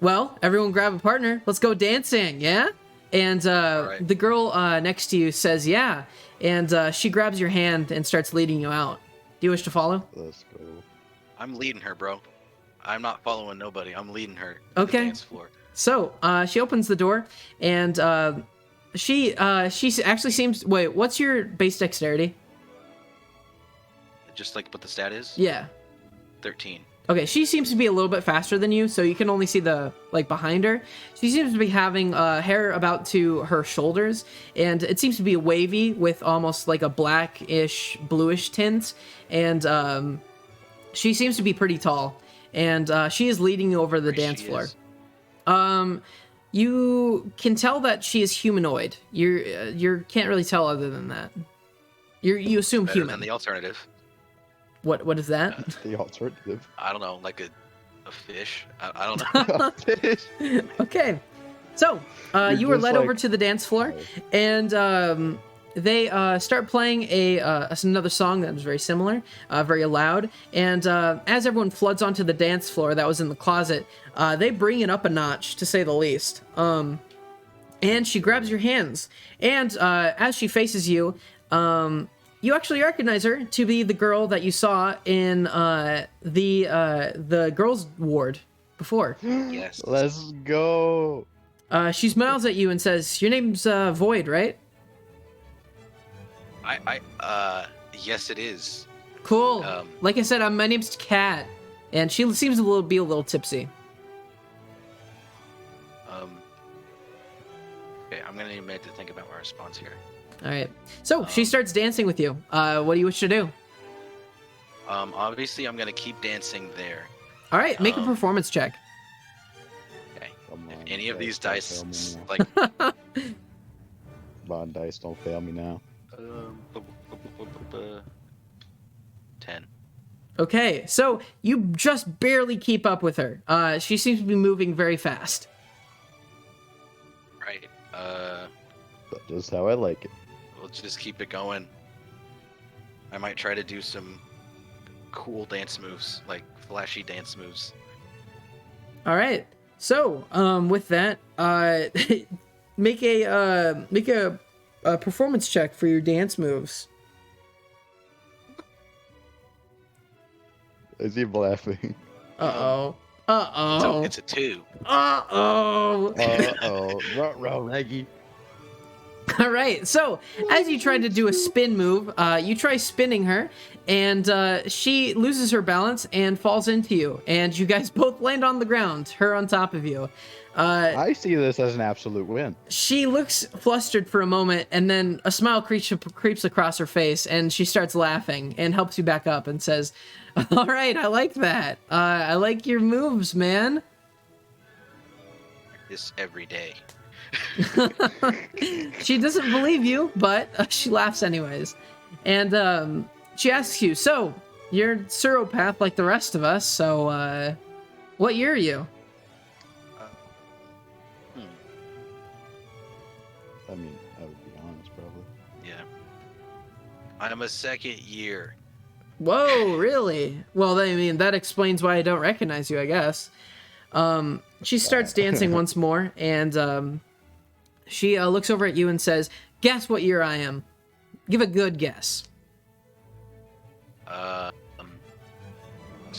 "Well, everyone grab a partner. Let's go dancing, yeah?" And right. the girl next to you says, "Yeah." And she grabs your hand and starts leading you out. Do you wish to follow? let's go. I'm leading her, bro. I'm not following nobody. I'm leading her to Okay. the dance floor. So she opens the door, and she actually seems. Wait, what's your base dexterity? Just like what the stat is? Yeah. 13. Okay, she seems to be a little bit faster than you, so you can only see the, like, behind her. She seems to be having hair about to her shoulders, and it seems to be wavy with almost like a blackish, bluish tint, and she seems to be pretty tall, and she is leading you over the Where dance she floor. is. You can tell that she is humanoid. You can't really tell other than that. You assume Better human. than the alternative. What is that? The alternative. I don't know, like a fish. I don't know. Fish. Okay, so You're you were just led like- over to the dance floor, and they start playing another song that was very similar, very loud. And as everyone floods onto the dance floor that was in the closet, they bring it up a notch, to say the least. And she grabs your hands, and as she faces you, you actually recognize her to be the girl that you saw in the girls' ward before. Yes. Let's go. She smiles at you and says, "Your name's Void, right?" Yes, it is. Cool. Um, Like I said, my name's Kat, and she seems to be a little tipsy. Okay, I'm gonna need a minute to think about my response here. All right. So she starts dancing with you. What do you wish to do? Obviously, I'm gonna keep dancing there. All right, make a performance check. Okay. Come If on, any of these don't dice, fail me now. like, Come on, dice, don't fail me now. 10. Okay, so you just barely keep up with her. She seems to be moving very fast. Right. That's just how I like it. We'll just keep it going. I might try to do some cool dance moves, like flashy dance moves. All right. So, with that, make a performance check for your dance moves. I see him laughing. Uh-oh. Uh-oh. It's a 2. Uh-oh. Ruh-roh, Reggie. All right, so as you try to do a spin move, you try spinning her, and she loses her balance and falls into you, and you guys both land on the ground, her on top of you. I see this as an absolute win. She looks flustered for a moment, and then a smile creeps across her face, and she starts laughing and helps you back up and says, all right, I like that. I like your moves, man. This every day. She doesn't believe you, but she laughs anyways. And she asks you, so, you're Suropath like the rest of us, so what year are you? I mean, I would be honest, probably. Yeah. I'm a 2nd year. Whoa, really? Well, I mean, that explains why I don't recognize you, I guess. She starts dancing once more, and she looks over at you and says, guess what year I am. Give a good guess. So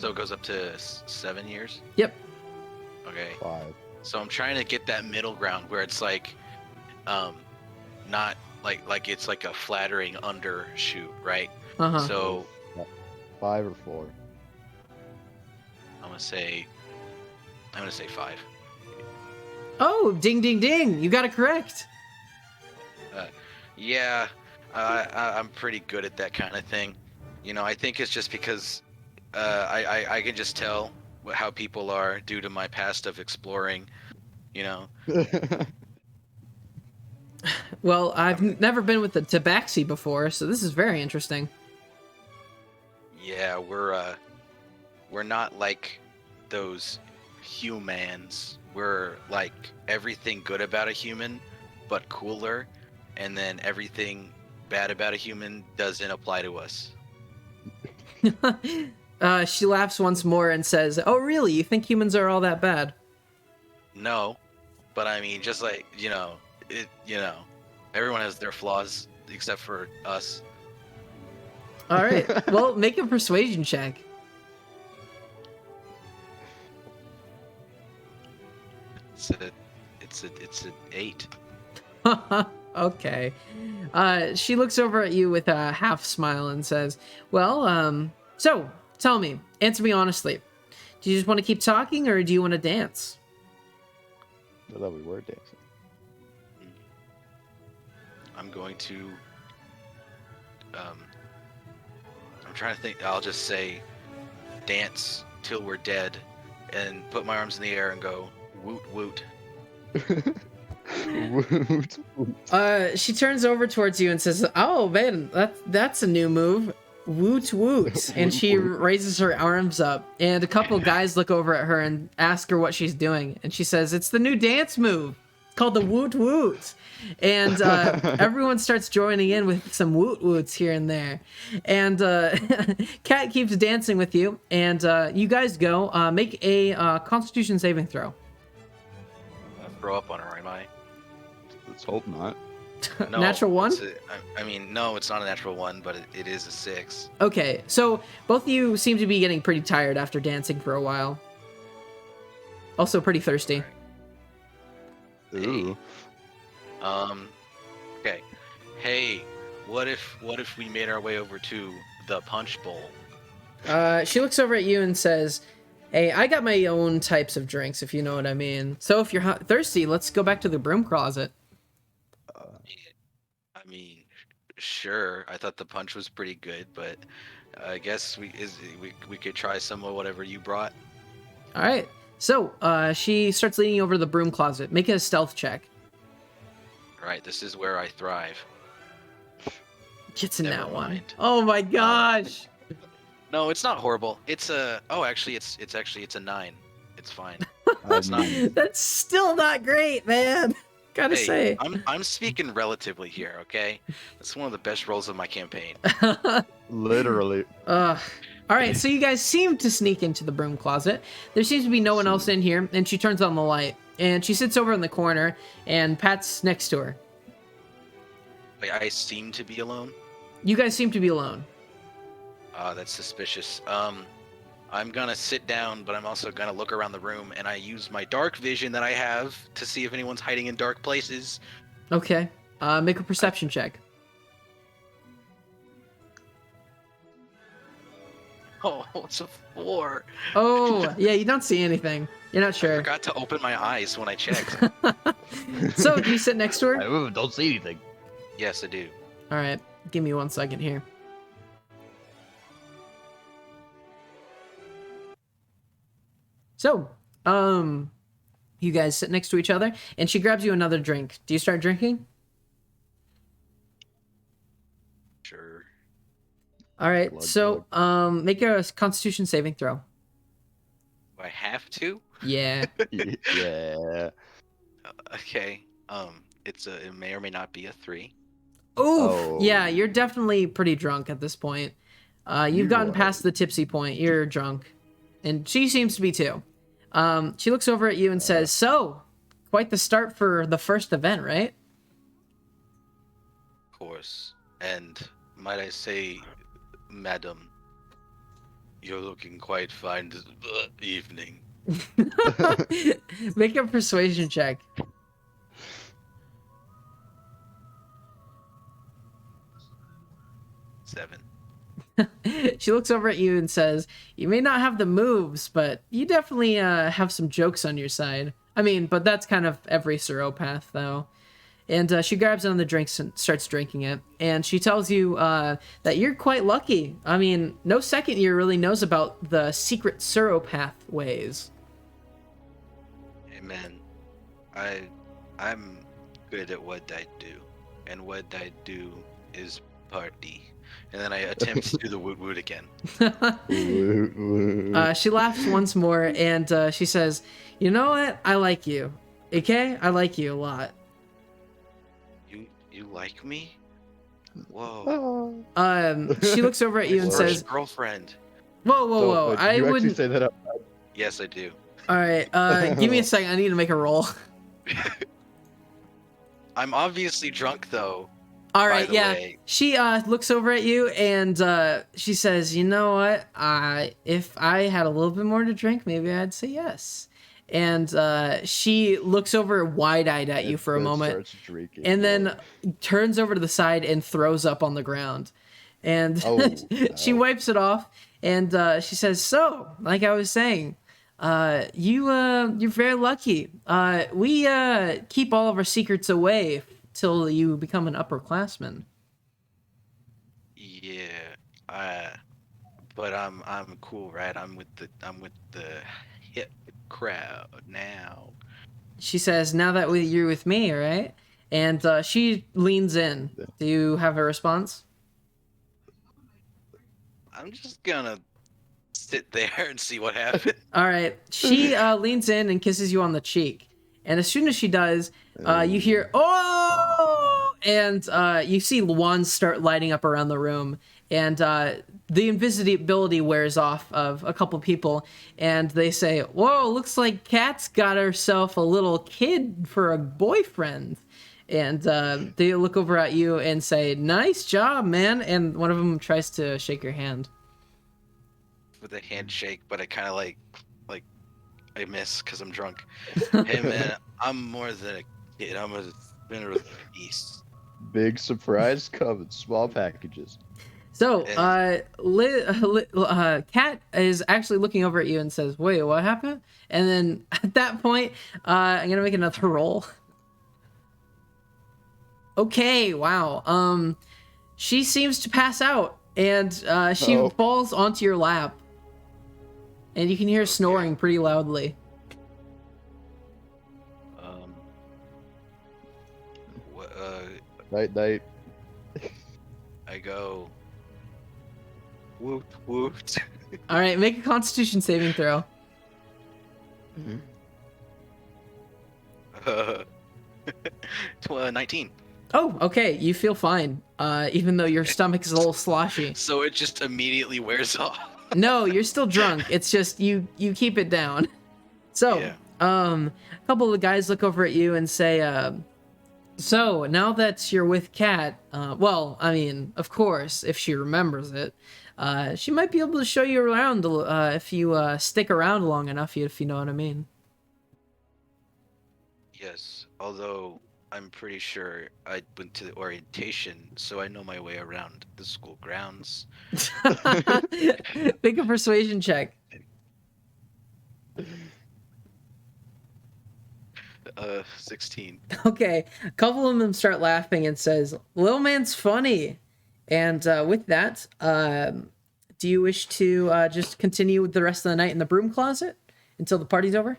it goes up to 7 years? Yep. Okay. 5. So I'm trying to get that middle ground where it's like, not like it's like a flattering undershoot, right? Uh-huh. So 5 or 4. I'm gonna say 5. Oh, ding, ding, ding. You got it correct. Yeah, I'm pretty good at that kind of thing. You know, I think it's just because I can just tell how people are due to my past of exploring, you know. Well, I've never been with the Tabaxi before, so this is very interesting. Yeah, we're not like those humans. We're like everything good about a human, but cooler, and then everything bad about a human doesn't apply to us. She laughs once more and says, oh, really? You think humans are all that bad? No, but I mean, just like, everyone has their flaws except for us. All right. Well, make a persuasion check. It's an 8. Okay. She looks over at you with a half smile and says, well, so tell me, answer me honestly. Do you just want to keep talking or do you want to dance? I thought we were dancing. I'm going to. I'm trying to think. I'll just say, dance till we're dead, and put my arms in the air and go woot woot. Woot, woot. She turns over towards you and says, oh man, that's a new move. Woot woot. And she raises her arms up, and a couple guys look over at her and ask her what she's doing, and she says, it's the new dance move. It's called the woot woot. And everyone starts joining in with some woot woots here and there. And Kat keeps dancing with you, and you guys go make a Constitution saving throw. I'll throw up on her, am I? Let's hope not. No, Natural 1? I mean, no, it's not a natural 1, but it is a 6. Okay, so both of you seem to be getting pretty tired after dancing for a while. Also pretty thirsty. Ooh. Okay. Hey, what if we made our way over to the punch bowl? She looks over at you and says, hey, I got my own types of drinks, if you know what I mean. So if you're thirsty, let's go back to the broom closet. I mean, sure. I thought the punch was pretty good, but I guess we could try some of whatever you brought. All right. So she starts leading you over to the broom closet. Make a stealth check. Right, this is where I thrive. Gets in Never that one. mind. Oh my gosh. No, it's not horrible. It's a actually it's a 9. It's fine. It's not. That's still not great, man. Gotta say. I'm speaking relatively here, okay? That's one of the best roles of my campaign. Literally. All right, so you guys seem to sneak into the broom closet. There seems to be no one else in here, and she turns on the light. And she sits over in the corner, and Pat's next to her. Wait, I seem to be alone? You guys seem to be alone. That's suspicious. I'm I'm gonna sit down, but I'm also gonna look around the room, and I use my dark vision that I have to see if anyone's hiding in dark places. Okay. Make a perception check. Oh, it's a 4. Oh, yeah, you don't see anything. You're not I sure. forgot to open my eyes when I checked. So, do you sit next to her? I don't see anything. Yes, I do. All right, give me 1 second here. So, you guys sit next to each other, and she grabs you another drink. Do you start drinking? Sure. All right. Glug, So, make a Constitution saving throw. Do I have to? Yeah. Yeah. Okay. It may or may not be a 3. Oof. Oh. Yeah, you're definitely pretty drunk at this point. You've You gotten are. past the tipsy point. You're drunk, and she seems to be too. She looks over at you and says, "So, quite the start for the first event, right?" Of course. And might I say, madam, you're looking quite fine this evening. Make a persuasion check. 7. She looks over at you and says, "You may not have the moves, but you definitely have some jokes on your side. I mean, but that's kind of every Seropath, though." And she grabs another drink and starts drinking it. And she tells you that you're quite lucky. I mean, no second year really knows about the secret Seropath ways. Amen. I'm good at what I do, and what I do is party. And then I attempt to do the woot woot again. She laughs once more and she says, "You know what? I like you. Okay? I like you a lot." You like me? Whoa. She looks over at you and First says, girlfriend. "Whoa, whoa, whoa! You I actually wouldn't." say that up. Yes, I do. All right, give me a second. I need to make a roll. I'm obviously drunk though. All by right, the yeah. way. She looks over at you and she says, "You know what? If I had a little bit more to drink, maybe I'd say yes." And she looks over wide-eyed at you for a Then moment, starts drinking and more. then turns over to the side and throws up on the ground. And Oh, she ow. wipes it off, and she says, "So, like I was saying, you're very lucky. We keep all of our secrets away till you become an upperclassman." Yeah. But I'm cool, right? I'm with the hip crowd now. She says, "Now that you're with me, all right?" And she leans in. Do you have a response? I'm just gonna sit there and see what happens. All right. She leans in and kisses you on the cheek. And as soon as she does, you hear, "Oh!" And you see wands start lighting up around the room. And the invisibility wears off of a couple people. And they say, "Whoa, looks like Kat's got herself a little kid for a boyfriend." And they look over at you and say, "Nice job, man." And one of them tries to shake your hand. With a handshake, but I kind of like I miss because I'm drunk. Hey man, I'm more than a kid. I'm a spinner of peace. Big surprise coming, small packages. So, Kat is actually looking over at you and says, "Wait, what happened?" And then at that point, I'm gonna make another roll. Okay, wow. She seems to pass out, and she Oh. falls onto your lap, and you can hear her snoring pretty loudly. What? Night, night. I go. Woot woot. All right, make a Constitution saving throw. 19. Oh, okay. You feel fine, even though your stomach is a little sloshy. So it just immediately wears off. No, you're still drunk. It's just you keep it down. So, Yeah. a couple of the guys look over at you and say, So now that you're with Kat, well, I mean, of course, if she remembers it, she might be able to show you around if you stick around long enough, if you know what I mean. Yes, although I'm pretty sure I went to the orientation, so I know my way around the school grounds. Make a persuasion check. 16. Okay, a couple of them start laughing and says, "Little man's funny." And with that, do you wish to just continue with the rest of the night in the broom closet until the party's over?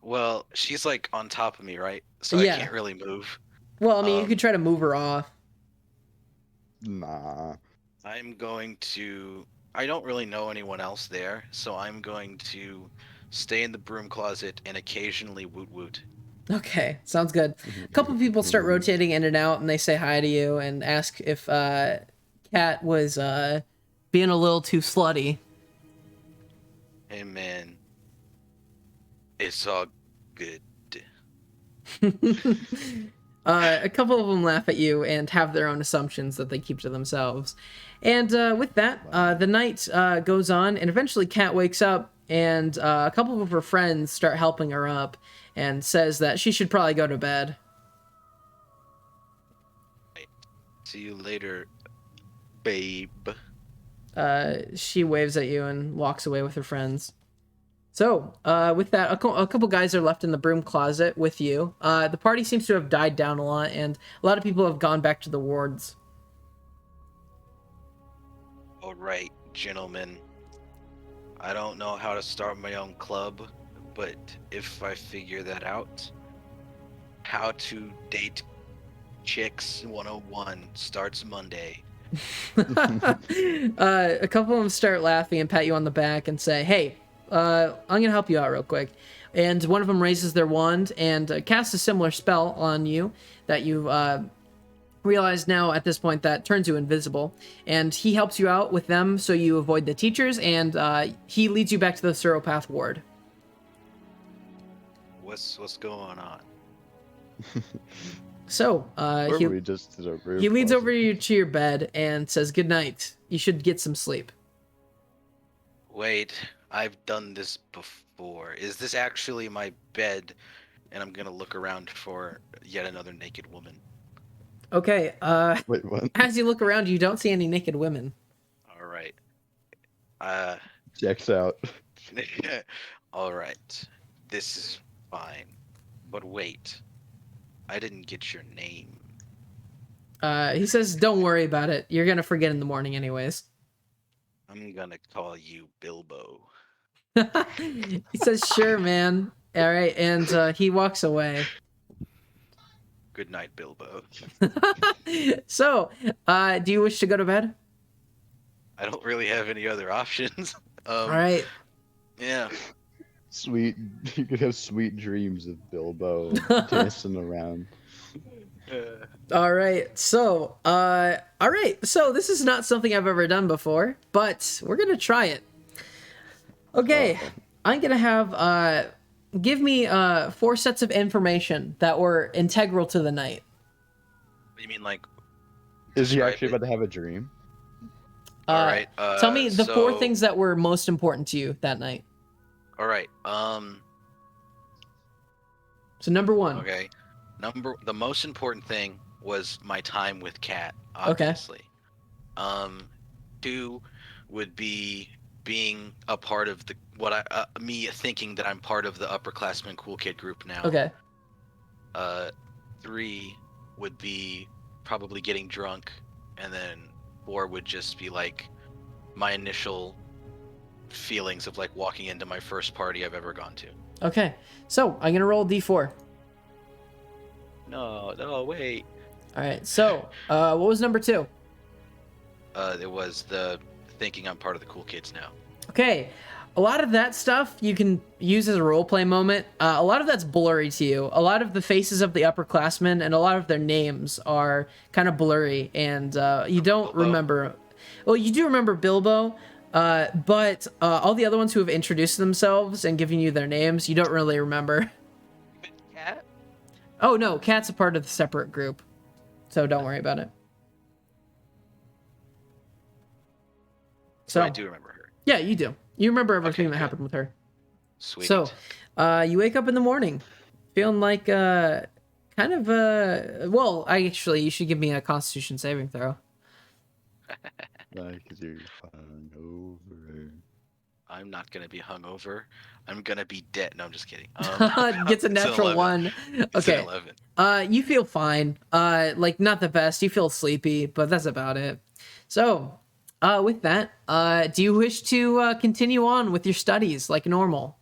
Well, she's like on top of me, right? So I Yeah. can't really move. Well, I mean, you could try to move her off. Nah. I'm going to. I don't really know anyone else there, so I'm going to stay in the broom closet and occasionally woot woot. Okay, sounds good. A couple of people start rotating in and out, and they say hi to you and ask if Kat was being a little too slutty. Hey man, it's all good. A couple of them laugh at you and have their own assumptions that they keep to themselves. And with that, the night goes on, and eventually Kat wakes up, and a couple of her friends start helping her up, and says that she should probably go to bed. See you later, babe. She waves at you and walks away with her friends. So, with that, a couple guys are left in the broom closet with you. The party seems to have died down a lot, and a lot of people have gone back to the wards. All right, gentlemen. I don't know how to start my own club, but if I figure that out, how to date chicks 101 starts Monday. A couple of them start laughing and pat you on the back and say, "Hey, I'm gonna help you out real quick." And one of them raises their wand and casts a similar spell on you that you realize now at this point that turns you invisible. And he helps you out with them so you avoid the teachers, and he leads you back to the Seropath ward. What's going on? So, Where we just did a broom he leads closet. over you to your bed and says, "Good night. You should get some sleep." Wait, I've done this before. Is this actually my bed? And I'm gonna look around for yet another naked woman. Okay, Wait, what? as you look around, you don't see any naked women. All right. Checks out. All right. This is fine. But wait. I didn't get your name. He says, "Don't worry about it. You're gonna forget in the morning anyways." I'm gonna call you Bilbo. He says, "Sure, man." All right, and he walks away. Good night, Bilbo. So, do you wish to go to bed? I don't really have any other options. All right. Yeah. Sweet. You could have sweet dreams of Bilbo dancing around. All right. So, all right. So this is not something I've ever done before, but we're gonna try it. Okay, I'm gonna have give me 4 sets of information that were integral to the night. You mean like? Is he describe actually it? about to have a dream? All right. Tell me the 4 so- things that were most important to you that night. All right. So number 1. Okay. The most important thing was my time with Kat, obviously. 2 would be being a part of the me thinking that I'm part of the upperclassmen cool kid group now. Okay. 3 would be probably getting drunk, and then 4 would just be like my initial feelings of like walking into my first party I've ever gone to. Okay. So I'm gonna roll a d4. No, wait. All right. So what was number 2? It was the thinking I'm part of the cool kids now. Okay. A lot of that stuff you can use as a roleplay moment. A lot of that's blurry to you. A lot of the faces of the upperclassmen and a lot of their names are kind of blurry, and you don't Bilbo. remember. Well, you do remember Bilbo, but all the other ones who have introduced themselves and given you their names, you don't really remember. Cat? Oh no, Kat's a part of the separate group, so don't worry about it. So So I do remember her. yeah, you do. You remember everything Okay, that good. happened with her. Sweet. So, you wake up in the morning, feeling like kind of well, actually, you should give me a Constitution saving throw. Like, 'cause you're hungover. I'm not gonna be hungover. I'm gonna be dead. No, I'm just kidding. Gets a It's an natural 11. one. It's an Okay. 11. You feel fine. Like not the best. You feel sleepy, but that's about it. So, with that, do you wish to continue on with your studies like normal?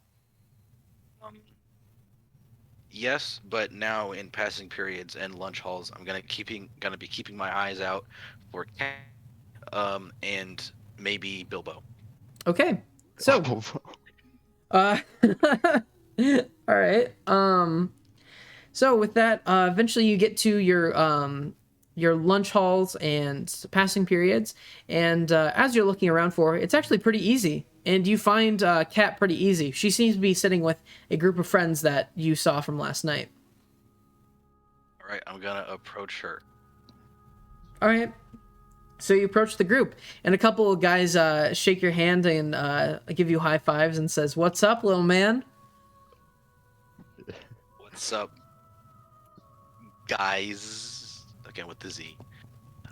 Um, yes, but now in passing periods and lunch halls, I'm gonna be keeping my eyes out for Cat, and maybe Bilbo. Okay. So, uh, all right. So with that, eventually you get to your lunch halls and passing periods, and as you're looking around for her, it's actually pretty easy, and you find Kat pretty easy. She seems to be sitting with a group of friends that you saw from last night. All right, I'm gonna approach her. All right. So you approach the group, and a couple of guys shake your hand and give you high fives and says, "What's up, little man?" What's up, guys? Again with the Z.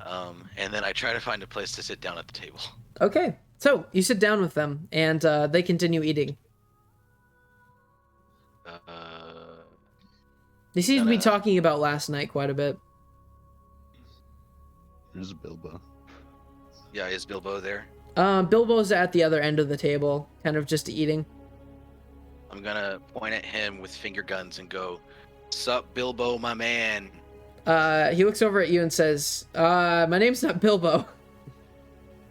And then I try to find a place to sit down at the table. Okay. So you sit down with them, and they continue eating. They seem to be talking about last night quite a bit. There's Bilbo. Yeah, is Bilbo there? Bilbo's at the other end of the table, kind of just eating. I'm gonna point at him with finger guns and go, "Sup, Bilbo, my man." He looks over at you and says, my name's not Bilbo.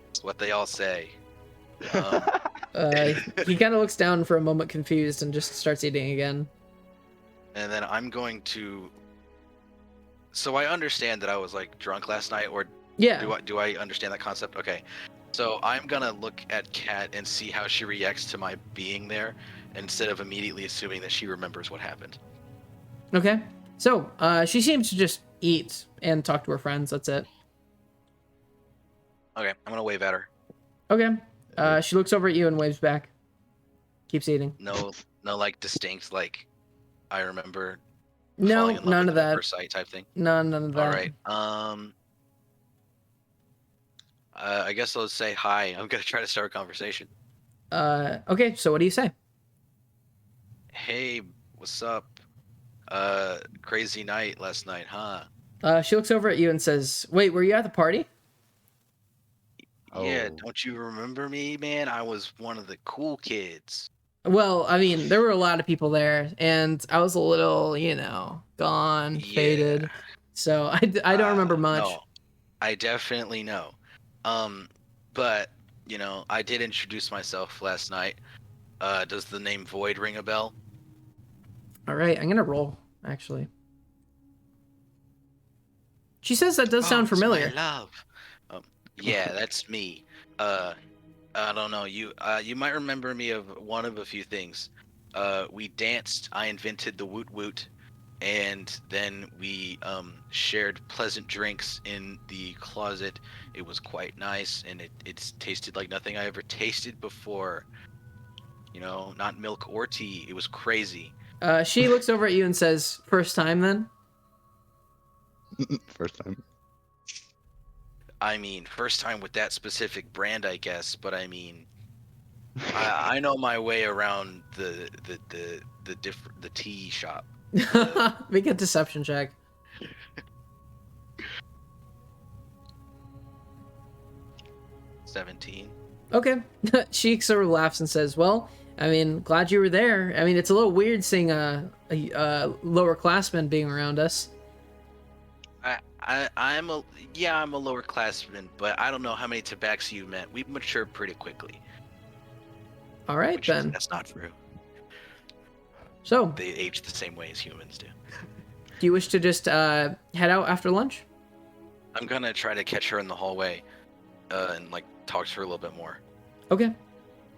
That's what they all say. He kind of looks down for a moment confused and just starts eating again. And then I'm going to. So I understand that I was like drunk last night, or Yeah. do I understand that concept? Okay. So I'm gonna look at Kat and see how she reacts to my being there, instead of immediately assuming that she remembers what happened. Okay. So, she seems to just eat and talk to her friends. That's it. Okay, I'm gonna wave at her. Okay. She looks over at you and waves back. Keeps eating. No, like distinct, like I remember. No, Falling in love none with of them at that. first sight type thing. None of that. All right. I guess I'll say hi. I'm gonna try to start a conversation. Okay. So what do you say? Hey, what's up? Crazy night last night, huh? She looks over at you and says, "Wait, were you at the party?" Yeah, Oh. don't you remember me, man? I was one of the cool kids. Well, I mean, there were a lot of people there, and I was a little, gone, faded. Yeah. So I don't remember much. No, I definitely know. But I did introduce myself last night. Does the name Void ring a bell? All right, I'm gonna roll, actually. She says that does sound Oh, it's familiar. my love. Yeah, that's me. I don't know. You might remember me of one of a few things. We danced. I invented the woot woot, and then we shared pleasant drinks in the closet. It was quite nice, and it tasted like nothing I ever tasted before. Not milk or tea. It was crazy. She looks over at you and says, "First time, then?" First time. I mean, first time with that specific brand, I guess. But I mean, I know my way around the tea shop. Make a deception check. 17. Okay. She sort of laughs and says, "Well, I mean, glad you were there. I mean, it's a little weird seeing a lower classman being around us." I'm a lower classman, but I don't know how many tobaccos you met. We mature pretty quickly. All right, then. That's not true. So, They age the same way as humans do. do you wish to just head out after lunch? I'm gonna try to catch her in the hallway, and like talk to her a little bit more. Okay.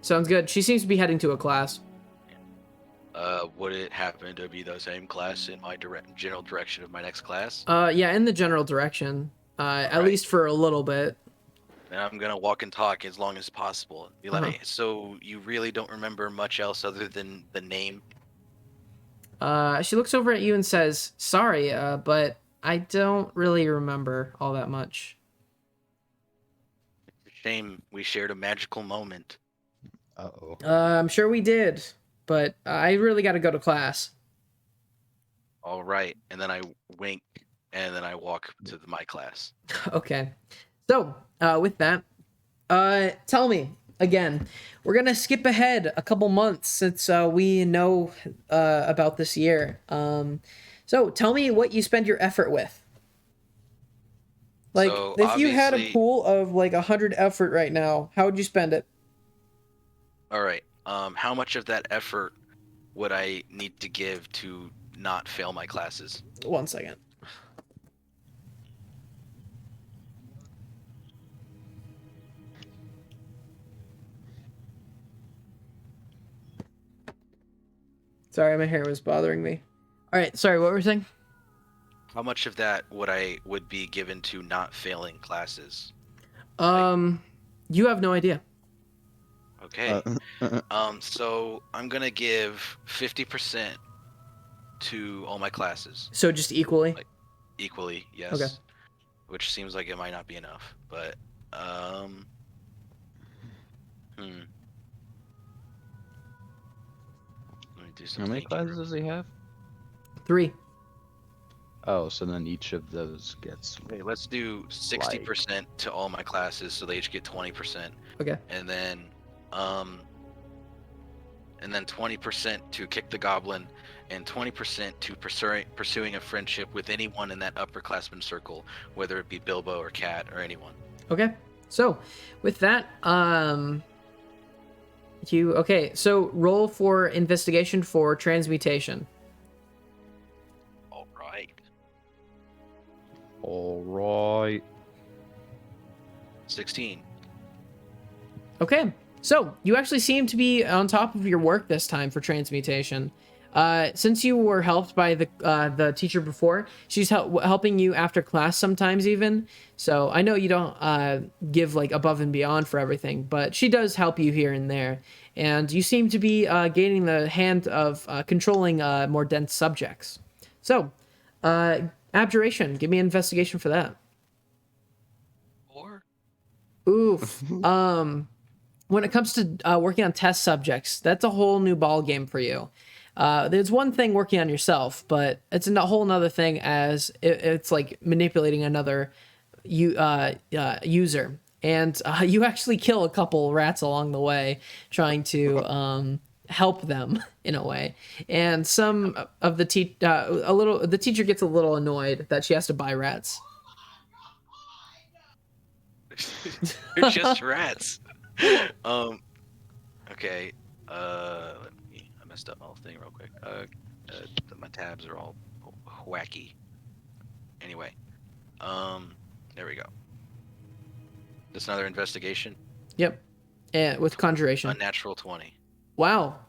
Sounds good. She seems to be heading to a class. Would it happen to be the same class in my general direction of my next class? Yeah, in the general direction. At Alright. least for a little bit. And I'm gonna walk and talk as long as possible. Be like, Uh-huh. so you really don't remember much else other than the name? She looks over at you and says, "Sorry, but I don't really remember all that much." Shame we shared a magical moment. Uh-oh. I'm sure we did, but I really got to go to class. All right. And then I wink, and then I walk to my class. Okay. So, with that, tell me again. We're gonna skip ahead a couple months since we know about this year. So tell me what you spend your effort with. Like, So if you had a obviously, pool of like 100 effort right now, how would you spend it? all right. How much of that effort would I need to give to not fail my classes? 1 second. Sorry, my hair was bothering me. All right, sorry, what were you saying? How much of that would be given to not failing classes? You have no idea. Okay. So I'm gonna give 50% to all my classes So just equally. Like- equally, yes. Okay. Which seems like it might not be enough, but hmm. Let me do some How many thinking. classes does he have? 3. Oh, so then each of those gets. Okay, let's do 60% to all my classes, so they each get 20%, Okay. and then 20% to kick the goblin, and 20% to pursuing a friendship with anyone in that upperclassman circle, whether it be Bilbo or Cat or anyone. Okay. So, with that, so roll for investigation for transmutation. All right. All right. 16. Okay. So, you actually seem to be on top of your work this time for transmutation. Since you were helped by the teacher before, she's helping you after class sometimes even. So I know you don't give like above and beyond for everything, but she does help you here and there. And you seem to be gaining the hand of controlling more dense subjects. So, abjuration, give me an investigation for that. Or Oof. When it comes to working on test subjects, that's a whole new ball game for you. There's one thing working on yourself, but it's a whole nother thing as it's like manipulating another user. And you actually kill a couple rats along the way, trying to help them in a way. And some of the the teacher gets a little annoyed that she has to buy rats. they're just rats. Okay. I messed up my whole thing real quick. My tabs are all wacky. Anyway, there we go. That's another investigation. Yep. And with conjuration. Unnatural 20. Wow.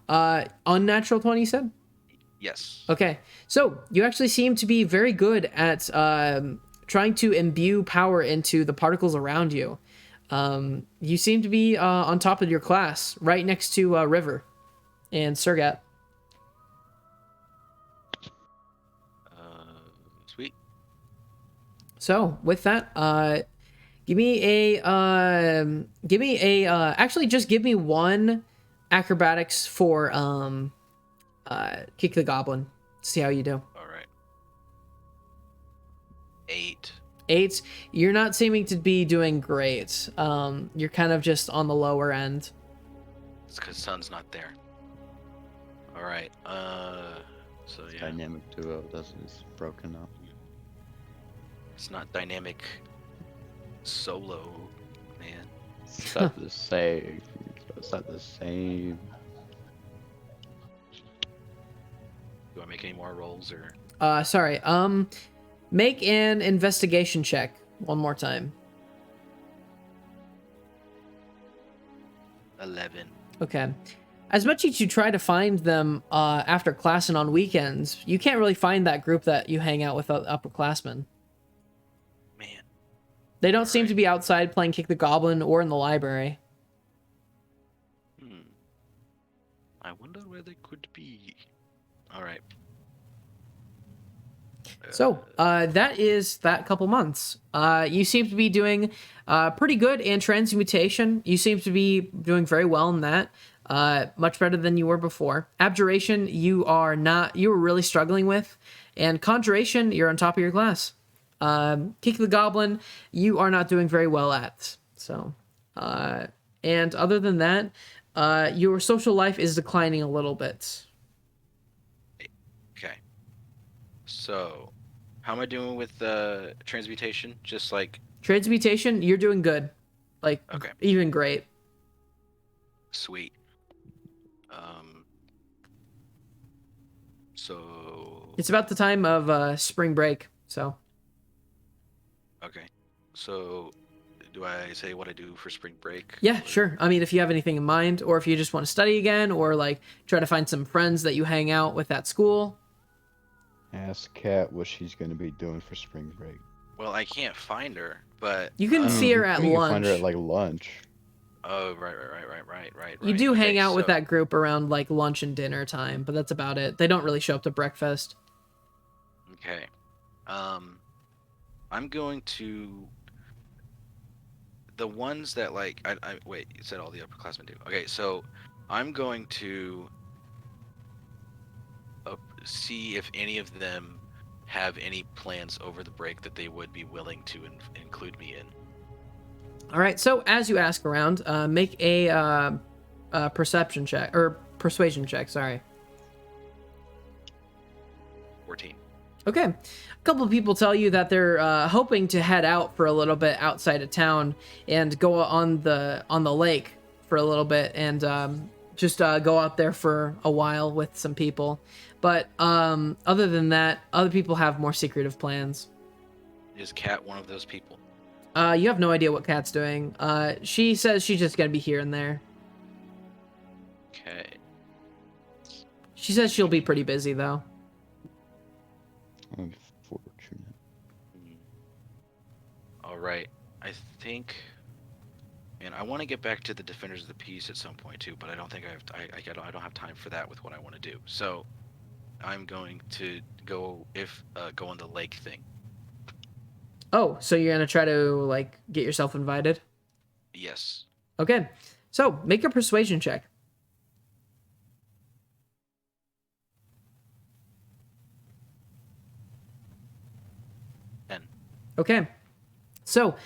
Unnatural 20, you said? Yes. Okay. So you actually seem to be very good at trying to imbue power into the particles around you. You seem to be on top of your class, right next to River and Surgat. Sweet. So with that, actually just give me one acrobatics for kick the goblin. See how you do. All right. 8. 8. You're not seeming to be doing great. You're kind of just on the lower end. It's because Sun's not there. All right. So yeah, Dynamic duo is broken up. it's not dynamic solo, man. It's not the same. It's not the same. Do I make any more rolls or? Sorry. Make an investigation check one more time. 11. Okay. as much as you try to find them after class and on weekends, you can't really find that group that you hang out with upperclassmen. Man. They don't seem Alright. to be outside playing Kick the Goblin or in the library. I wonder where they could be. All right. So, that is that couple months. You seem to be doing pretty good in transmutation. You seem to be doing very well in that. Much better than you were before. Abjuration, you were really struggling with. And conjuration, you're on top of your class. Kick the Goblin, you are not doing very well at. So, and other than that, your social life is declining a little bit. Okay. So, how am I doing with transmutation? Just like Transmutation, you're doing good. Like, okay, even great. sweet. So It's about the time of spring break, so. okay. So, do I say what I do for spring break? Yeah, Or- sure. I mean, if you have anything in mind, or if you just want to study again, or like try to find some friends that you hang out with at school. Ask Kat what she's gonna be doing for spring break. Well, I can't find her, but You can see her at You can find her lunch. at like lunch. oh, right. You do Okay, hang out with so- that group around like lunch and dinner time, but that's about it. They don't really show up to breakfast. Okay. I'm going to the ones that like I wait, you said all the upperclassmen do. Okay, so I'm going to see if any of them have any plans over the break that they would be willing to include me in. All right. So as you ask around, make a perception check or persuasion check. Sorry. 14. Okay. A couple of people tell you that they're hoping to head out for a little bit outside of town and go on the lake for a little bit and just go out there for a while with some people. But other than that, other people have more secretive plans. Is Kat one of those people? You have no idea what Kat's doing. She says she's just gonna be here and there. Okay. She says she'll be pretty busy though. Unfortunate. All right. I think, and I want to get back to the Defenders of the Peace at some point too, but I don't think I have. I don't have time for that with what I want to do. So, I'm going to go go on the lake thing. Oh, so you're gonna try to like get yourself invited? Yes. Okay. So make a persuasion check. And Okay. So,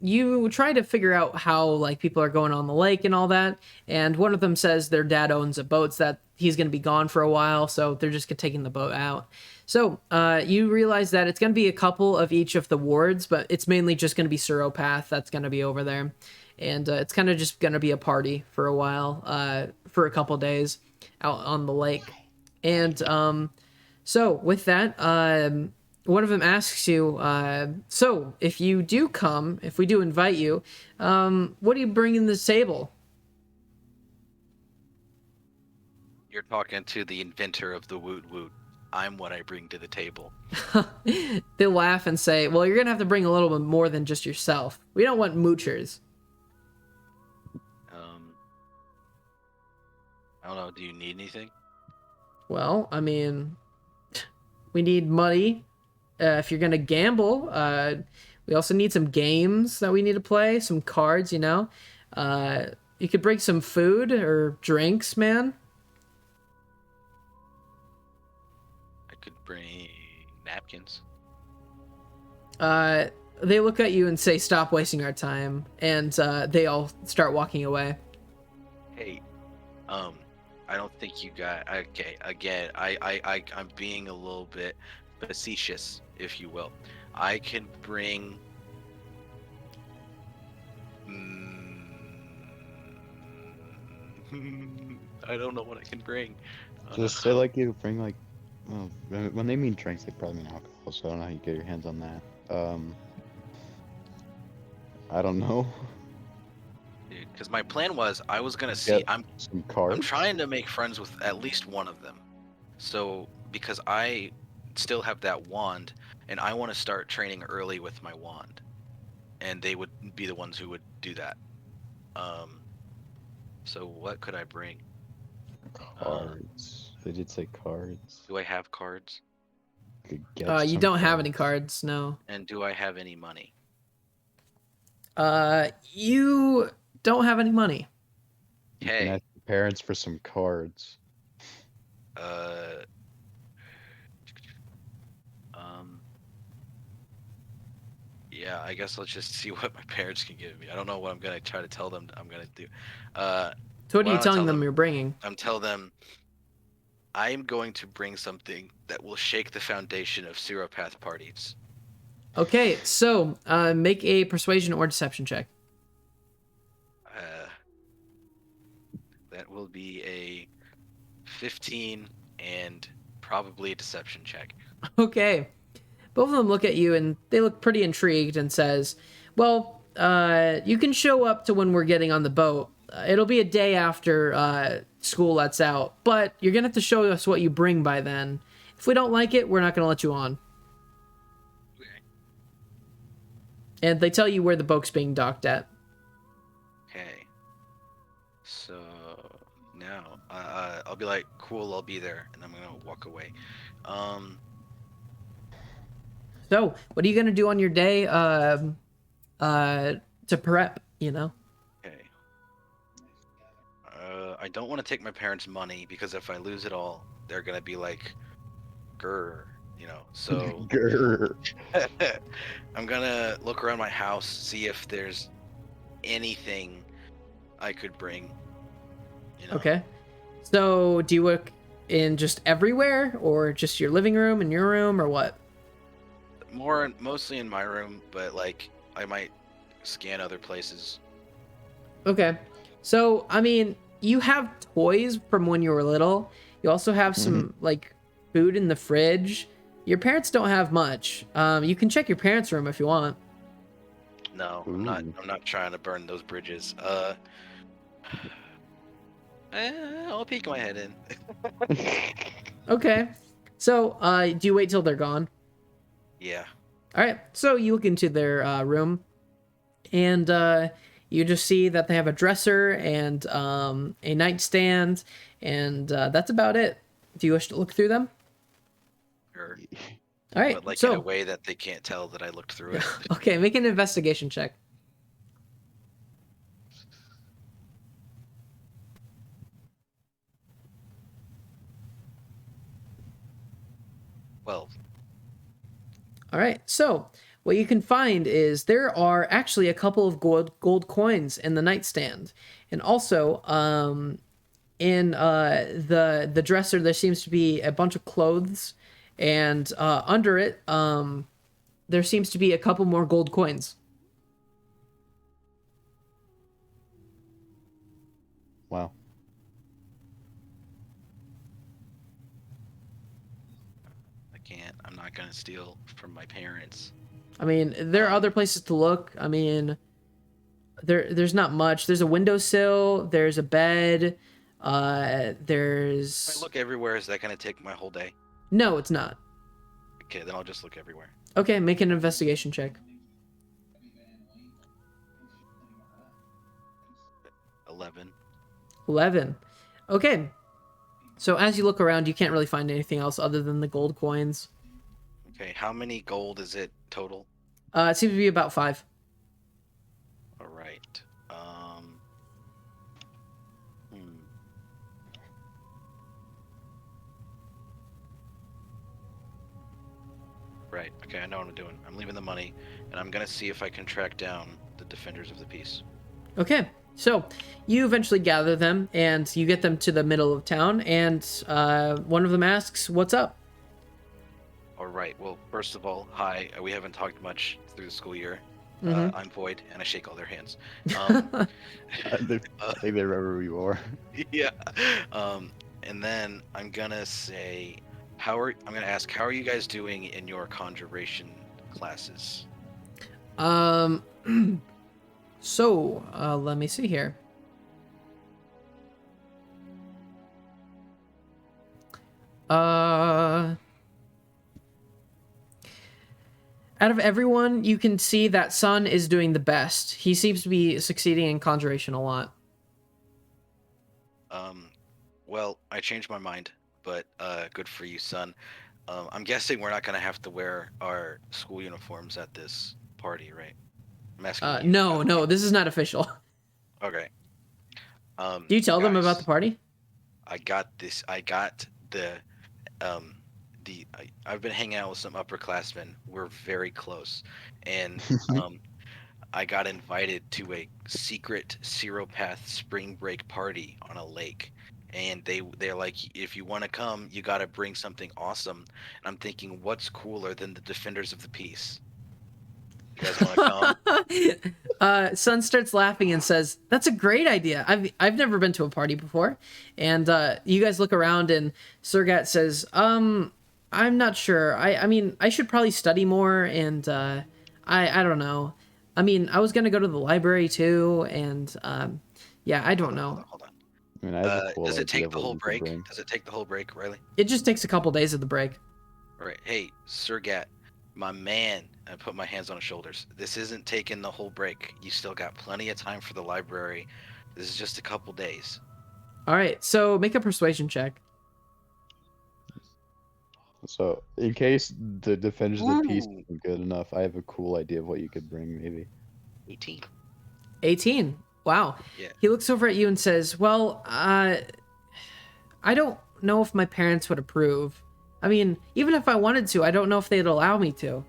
you try to figure out how like people are going on the lake and all that, and one of them says their dad owns a boat, so that he's going to be gone for a while, so they're just taking the boat out. So, you realize that it's going to be a couple of each of the wards, but it's mainly just going to be Suropath that's going to be over there, and it's kind of just going to be a party for a while, for a couple days out on the lake, and so with that, one of them asks you, so if you do come, if we do invite you, what do you bring in this table? you're talking to the inventor of the woot woot. I'm what I bring to the table. They laugh and say, well, you're going to have to bring a little bit more than just yourself. We don't want moochers. I don't know. Do you need anything? Well, I mean, we need money. If you're going to gamble, we also need some games that we need to play, some cards, you know. You could bring some food or drinks, man. I could bring napkins. They look at you and say, stop wasting our time. And they all start walking away. Hey, I don't think you got. Okay, again, I'm being a little bit facetious, if you will. I can bring. I don't know what I can bring. Just say like you bring like, well, when they mean drinks, they probably mean alcohol. So I don't know how you get your hands on that. I don't know. Dude, Because my plan was I was gonna see. Get some I'm cards. trying to make friends with at least one of them. So because I still have that wand, and I want to start training early with my wand, and they would be the ones who would do that. So what could I bring? Cards. They did say cards. Do I have cards? Could get You some don't have any cards. cards, no. And do I have any money? You don't have any money. You can Okay. ask your parents for some cards. Yeah, I guess let's just see what my parents can give me. I don't know what I'm gonna try to tell them I'm gonna do. So what are Why you don't I telling tell them them- you're bringing? I'm tell them I'm going to bring something that will shake the foundation of Seropath parties. Okay, so make a persuasion or deception check. That will be a 15 and probably a deception check. Okay. Both of them look at you and they look pretty intrigued and says, well, you can show up to when we're getting on the boat. It'll be a day after school lets out, but you're going to have to show us what you bring by then. If we don't like it, we're not going to let you on. Okay. And they tell you where the boat's being docked at. Okay. So now I'll be like, cool, I'll be there, and I'm gonna walk away. So, what are you going to do on your day to prep, you know? Okay. I don't want to take my parents' money because if I lose it all, they're gonna be like, grr, you know. So Grr. I'm gonna look around my house, see if there's anything I could bring. You know? Okay. So, do you look in just everywhere or just your living room and your room or what? Mostly in my room, but like I might scan other places. Okay. So, I mean, you have toys from when you were little. You also have some like food in the fridge. Your parents don't have much. You can check your parents' room if you want. No, Ooh. I'm not trying to burn those bridges. I'll peek my head in. Okay. So, do you wait till they're gone? Yeah. All right. So you look into their room, and you just see that they have a dresser and a nightstand, and that's about it. Do you wish to look through them? Sure. All right. But like so in a way that they can't tell that I looked through it. okay, make an investigation check. Well, All right. So what you can find is there are actually a couple of gold coins in the nightstand, and also in the dresser there seems to be a bunch of clothes, and under it there seems to be a couple more gold coins. Wow. I can't. I'm not gonna steal from my parents. I mean, there are other places to look. I mean, there's not much. There's a windowsill. There's a bed. If I There's look everywhere, is that gonna take my whole day? no, it's not. Okay, then I'll just look everywhere. Okay, make an investigation check. 11. 11. Okay. So as you look around, you can't really find anything else other than the gold coins. Okay, how many gold is it total? It seems to be about 5. All right. Right. Okay, I know what I'm doing. I'm leaving the money, and I'm gonna see if I can track down the defenders of the peace. Okay. So you eventually gather them and you get them to the middle of town, and one of them asks, "What's up?" All right. Well, first of all, hi. We haven't talked much through the school year. Mhm. I'm Void, and I shake all their hands. I think they remember who you are. Yeah. And then I'm gonna say, I'm gonna ask, how are you guys doing in your conjuration classes? So let me see here. Out of everyone, you can see that Sun is doing the best. He seems to be succeeding in conjuration a lot. Well, I changed my mind, but good for you, son. I'm guessing we're not gonna have to wear our school uniforms at this party, right? I'm asking you, by No, the way. no, this is not official. Okay. Do you tell them about the Guys, party? I got this. I got um I've been hanging out with some upperclassmen. We're very close, and I got invited to a secret Seropath spring break party on a lake. And they're like, if you want to come, you got to bring something awesome. And I'm thinking, what's cooler than the Defenders of the Peace? You guys want to come? Sun starts laughing and says, "That's a great idea. I've never been to a party before." And you guys look around, and Sergat says, I'm not sure. I mean, I should probably study more, and I don't know. I mean, I was gonna go to the library too, and yeah, I don't know. Hold on. I mean, I have a cool Does it idea take of the what whole we could break? bring. Does it take the whole break, Riley? It just takes a couple days of the break. All right. Hey, Sergat, my man. I put my hands on his shoulders. This isn't taking the whole break. You still got plenty of time for the library. This is just a couple days. All right, so make a persuasion check. So, in case the Defenders of the Peace Ooh. isn't good enough, I have a cool idea of what you could bring, maybe. 18. 18. Wow. Yeah. He looks over at you and says, "Well, I don't know if my parents would approve. I mean, even if I wanted to, I don't know if they'd allow me to."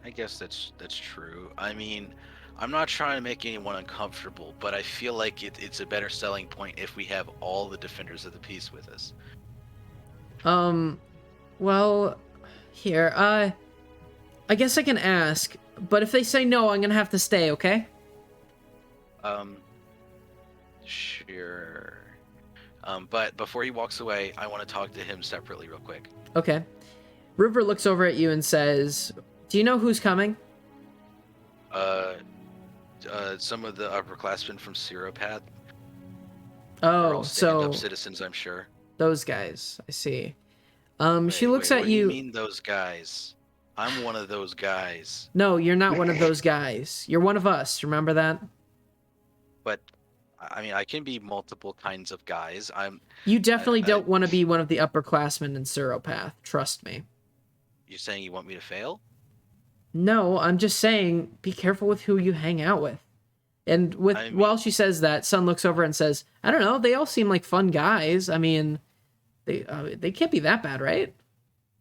I guess that's true. I mean, I'm not trying to make anyone uncomfortable, but I feel like it's a better selling point if we have all the Defenders of the Peace with us. Well, here, I guess I can ask, but if they say no, I'm gonna have to stay, okay? Sure. But before he walks away, I want to talk to him separately real quick. Okay. River looks over at you and says, "Do you know who's coming?" Some of the upperclassmen from Seropath. Oh, They're all stand-up so citizens, I'm sure. those guys. I see. She Wait, looks what at do you you. mean those guys? I'm one of those guys. No, you're not one of those guys. You're one of us. Remember that? But I mean, I can be multiple kinds of guys. You definitely I- don't want to be one of the upperclassmen in Seropath. Trust me. You're saying you want me to fail? No, I'm just saying, be careful with who you hang out with. And while she says that, Sun looks over and says, "I don't know. They all seem like fun guys. I mean, they can't be that bad, right?"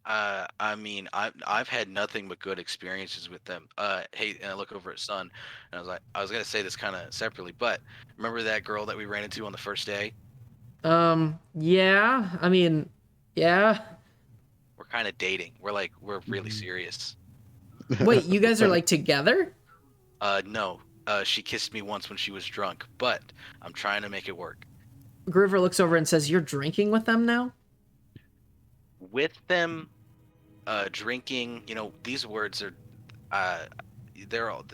I mean, I've had nothing but good experiences with them. Hey, and I look over at Sun, and I was like, I was gonna say this kind of separately, but remember that girl that we ran into on the first day? Yeah. I mean, yeah. We're kind of dating. We're really serious. Wait, you guys are like together? No. She kissed me once when she was drunk, but I'm trying to make it work. Groover looks over and says, "You're drinking with them now?" With them, drinking, these words are, they're all,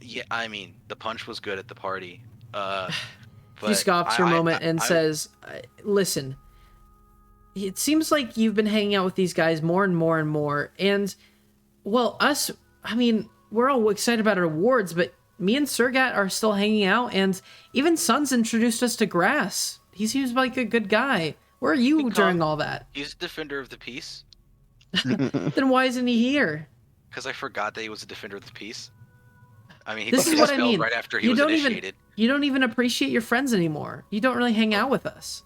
yeah, I mean, the punch was good at the party. But He scoffs for a moment and I- says, "Listen, it seems like you've been hanging out with these guys more and more and more. And, well, I mean, we're all excited about our awards, but me and Sergat are still hanging out, and even Sun's introduced us to Grass. He seems like a good guy. Where are you during all that? He's a defender of the peace. Then why isn't he here?" Because I forgot that he was a defender of the peace. I mean, he This was is what I expelled mean. right after he was initiated. You don't even appreciate your friends anymore. You don't really hang out with us.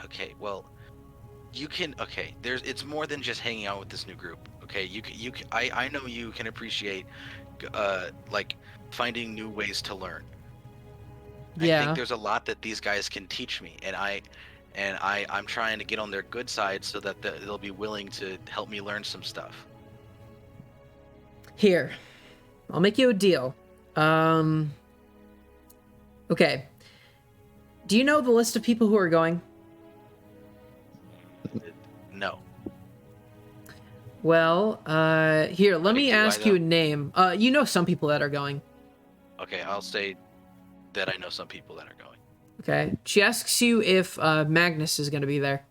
Okay, well, you can. Okay, it's more than just hanging out with this new group. Okay, I know you can appreciate, like finding new ways to learn. I Yeah. think there's a lot that these guys can teach me, and I'm trying to get on their good side so that they'll be willing to help me learn some stuff. Here, I'll make you a deal. Okay. Do you know the list of people who are going? No. Well, here, let me do I, ask you though? a name. You know some people that are going. Okay, I'll say that I know some people that are going. Okay. She asks you if Magnus is going to be there.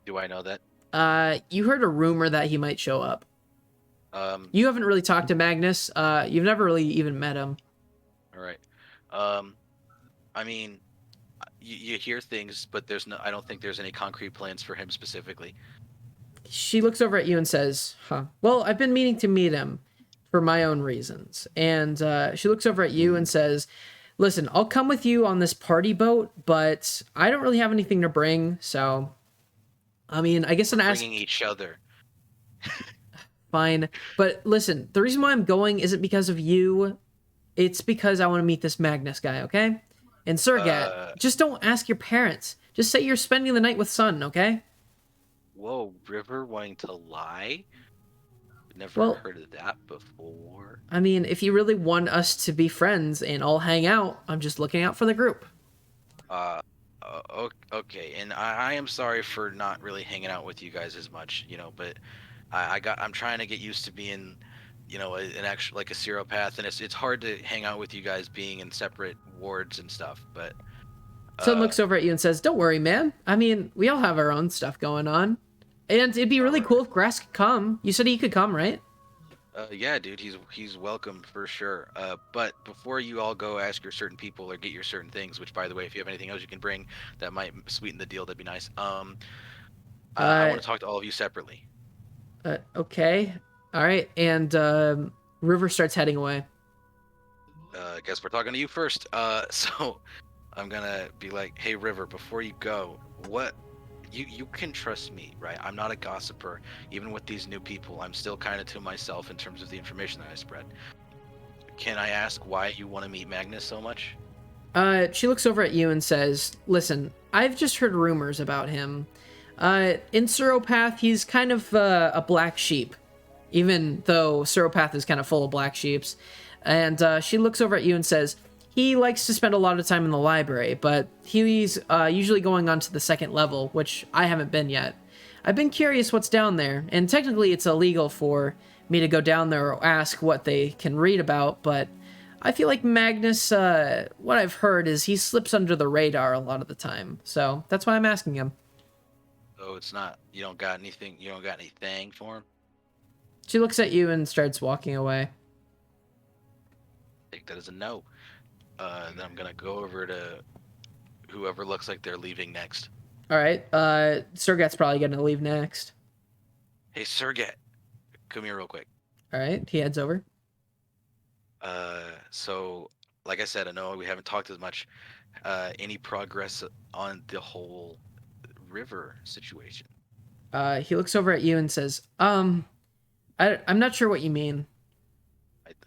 Do I know that? You heard a rumor that he might show up. Um, You haven't really talked to Magnus. You've never really even met him. all right. I mean, you hear things, but there's no. I don't think there's any concrete plans for him specifically. She looks over at you and says, "Huh. Well, I've been meaning to meet him for my own reasons." And she looks over at you and says, "Listen, I'll come with you on this party boat, but I don't really have anything to bring, so I mean, I guess I'm asking. Bringing each other. Fine. But listen, the reason why I'm going isn't because of you. It's because I want to meet this Magnus guy, okay? And Sergat, just don't ask your parents. Just say you're spending the night with Sun, okay?" Whoa, River wanting to lie? Never Well, heard of that before. I mean, if you really want us to be friends and all hang out, I'm just looking out for the group. Okay, and I am sorry for not really hanging out with you guys as much, but I'm trying to get used to being, an actual like a seropath, and it's hard to hang out with you guys being in separate wards and stuff. But Sun looks over at you and says, "Don't worry, man. I mean, we all have our own stuff going on. And it'd be really cool if Grass could come. You said he could come, right?" Yeah, dude, he's welcome for sure. But before you all go ask your certain people or get your certain things, which by the way, if you have anything else you can bring that might sweeten the deal, that'd be nice. I want to talk to all of you separately. Okay. All right. And River starts heading away. Guess we're talking to you first. So I'm gonna be like, hey, River, before you go, what? You can trust me, right? I'm not a gossiper. Even with these new people, I'm still kind of to myself in terms of the information that I spread. Can I ask why you want to meet Magnus so much? She looks over at you and says, "Listen, I've just heard rumors about him. In Seropath, he's kind of a black sheep, even though Seropath is kind of full of black sheeps." And she looks over at you and says, "He likes to spend a lot of time in the library, but he's usually going on to the second level, which I haven't been yet. I've been curious what's down there, and technically it's illegal for me to go down there or ask what they can read about, but I feel like Magnus, what I've heard is he slips under the radar a lot of the time, so that's why I'm asking him." Oh, it's not. You don't got anything. You don't got anything for him. She looks at you and starts walking away. Take that as a no. Then I'm gonna go over to whoever looks like they're leaving next. All right, Sergat's probably gonna leave next. Hey, Sergat, come here real quick. All right, he heads over. So like I said, I know we haven't talked as much. Any progress on the whole river situation? He looks over at you and says, I'm not sure what you mean."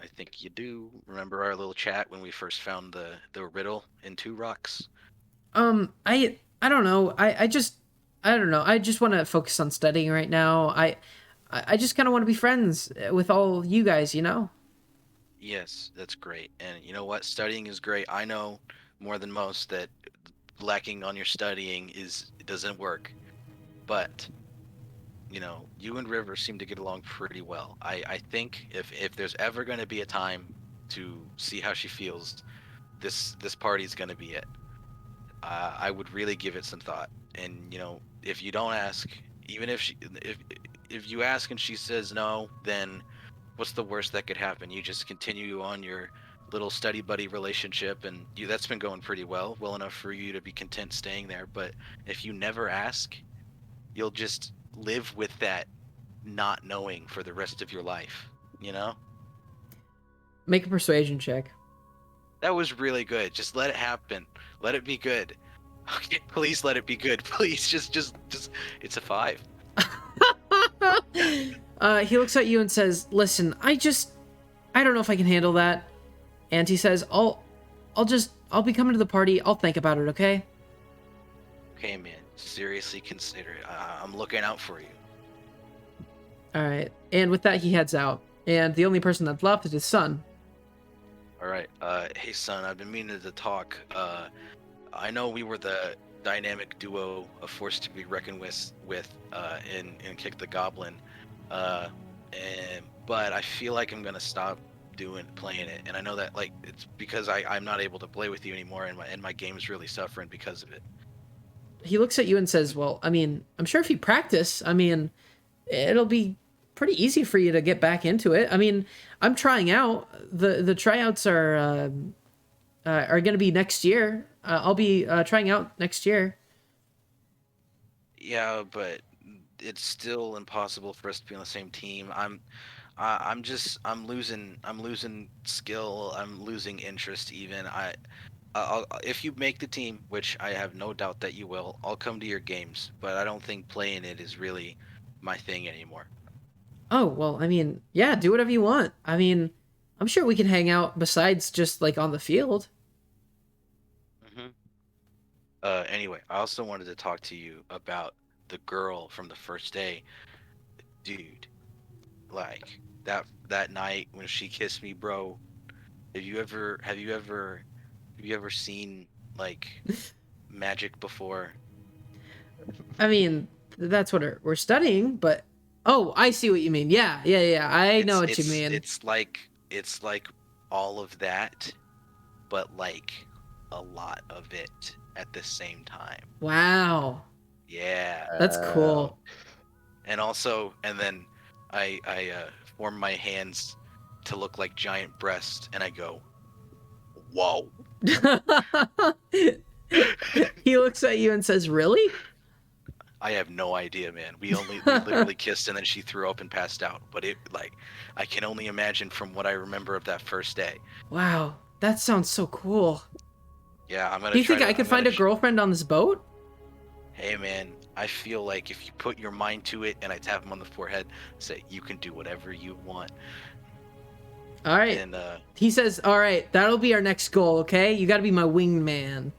I think you do. Remember our little chat when we first found the riddle in Two Rocks? I don't know. I don't know. I just want to focus on studying right now. I just kind of want to be friends with all you guys, you know? Yes, that's great. And you know what? Studying is great. I know more than most that lacking on your studying doesn't work. But you and River seem to get along pretty well. I think if there's ever going to be a time to see how she feels, this party's going to be it. I would really give it some thought. And if you don't ask, even if you ask and she says no, then what's the worst that could happen? You just continue on your little study buddy relationship, and that's been going pretty well enough for you to be content staying there. But if you never ask, you'll just live with that not knowing for the rest of your life, Make a persuasion check. That was really good. Just let it happen. Let it be good. Okay, please let it be good. Please, just it's a 5. He looks at you and says, "Listen, I don't know if I can handle that." And he says, I'll be coming to the party. I'll think about it, okay?" Okay, man. Seriously consider it. I'm looking out for you. All right. And with that, he heads out. And the only person that's left is his son. All right. Hey, son, I've been meaning to talk. I know we were the dynamic duo, a force to be reckoned with in Kick the Goblin. But I feel like I'm gonna stop playing it, and I know that like it's because I'm not able to play with you anymore, and my game's really suffering because of it. He looks at you and says, "Well, I mean, I'm sure if you practice, I mean, it'll be pretty easy for you to get back into it. I mean, I'm trying out. The tryouts are going to be next year. I'll be trying out next year." Yeah, but it's still impossible for us to be on the same team. I'm losing skill. I'm losing interest. Even if you make the team, which I have no doubt that you will, I'll come to your games. But I don't think playing it is really my thing anymore. Oh, well, I mean, yeah, do whatever you want. I mean, I'm sure we can hang out besides just like on the field. hmm Anyway, I also wanted to talk to you about the girl from the first day, dude. Like that night when she kissed me, bro. Have you ever seen like magic before? I mean, that's what we're studying, but oh, I see what you mean. Yeah, yeah, yeah. I know It's what you it's mean. it's like all of that, but like a lot of it at the same time. Wow. Yeah. That's Wow. cool. And then I form my hands to look like giant breasts, and I go, "Whoa." He looks at you and says, "Really?" I have no idea, man. We literally kissed, and then she threw up and passed out. But it like I can only imagine from what I remember of that first day. Wow, that sounds so cool. Yeah, I'm Do gonna you try think I to. could find a girlfriend on this boat? Hey, man, I feel like if you put your mind to it, and I tap him on the forehead, say you can do whatever you want, All right. and He says, "All right, that'll be our next goal, okay? You got to be my wingman."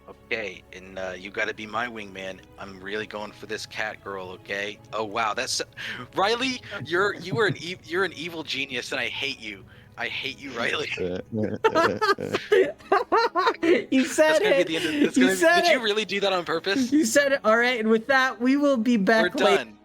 okay, and you got to be my wingman. I'm really going for this cat girl, okay? Oh wow, that's Riley. You're an evil genius, and I hate you. I hate you, Riley. You That's said gonna be the end of. it. That's You gonna be. said Did you it. really do that on purpose? You said it. All right, and with that, we will be We're back later. done.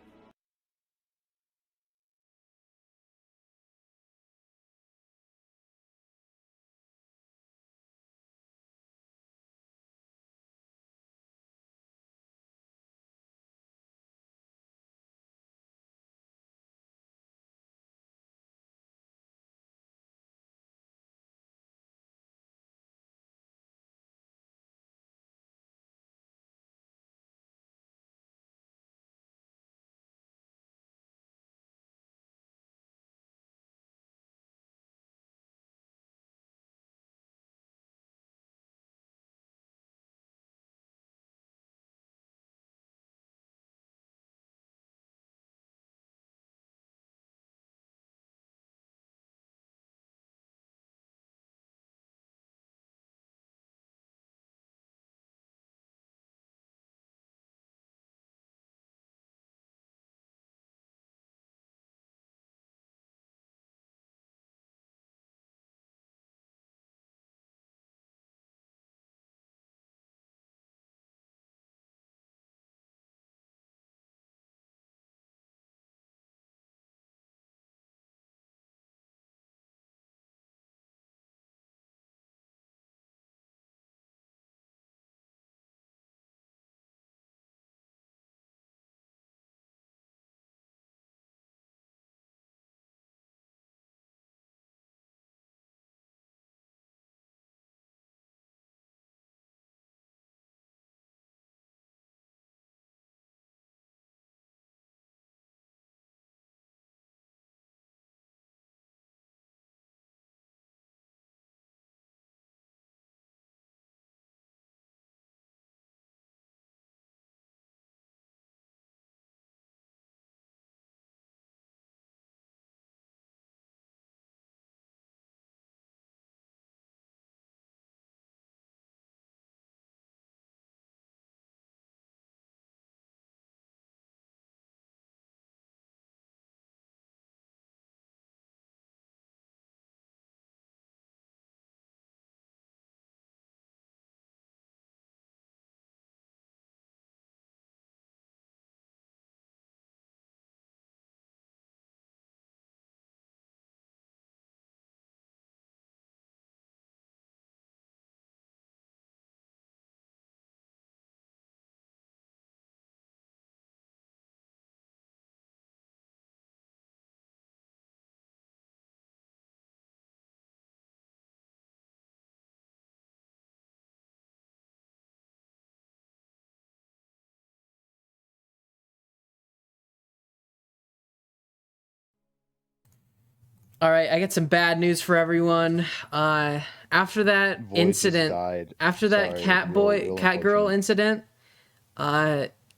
All right, I got some bad news for everyone. After that Void incident, just died. after that Sorry, cat girl unfortunate. incident,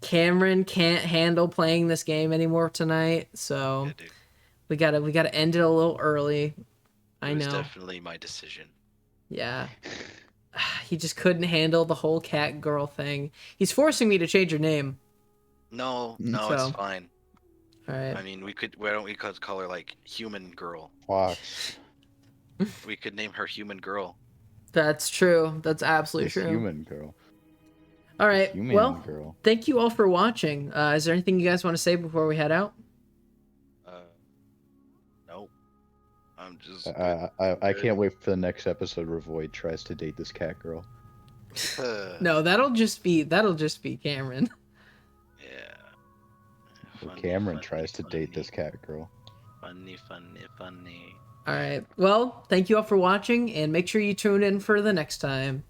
Cameron can't handle playing this game anymore tonight. So Yeah, dude. we gotta end it a little early. I It was know. definitely my decision. Yeah. He just couldn't handle the whole cat girl thing. He's forcing me to change her name. No, Mm. no, it's So, fine. all right. I mean, why don't we call her like Human Girl? Fox. We could name her Human Girl. That's true. That's absolutely This true. human girl. All This right. human Well, girl. thank you all for watching. Is there anything you guys want to say before we head out? Nope. I'm just. I can't wait for the next episode where Void tries to date this cat girl. No, that'll just be Cameron. Yeah. Or Funny, Cameron funny, tries to date funny. this cat girl. Funny, funny, funny. All right. Well, thank you all for watching, and make sure you tune in for the next time.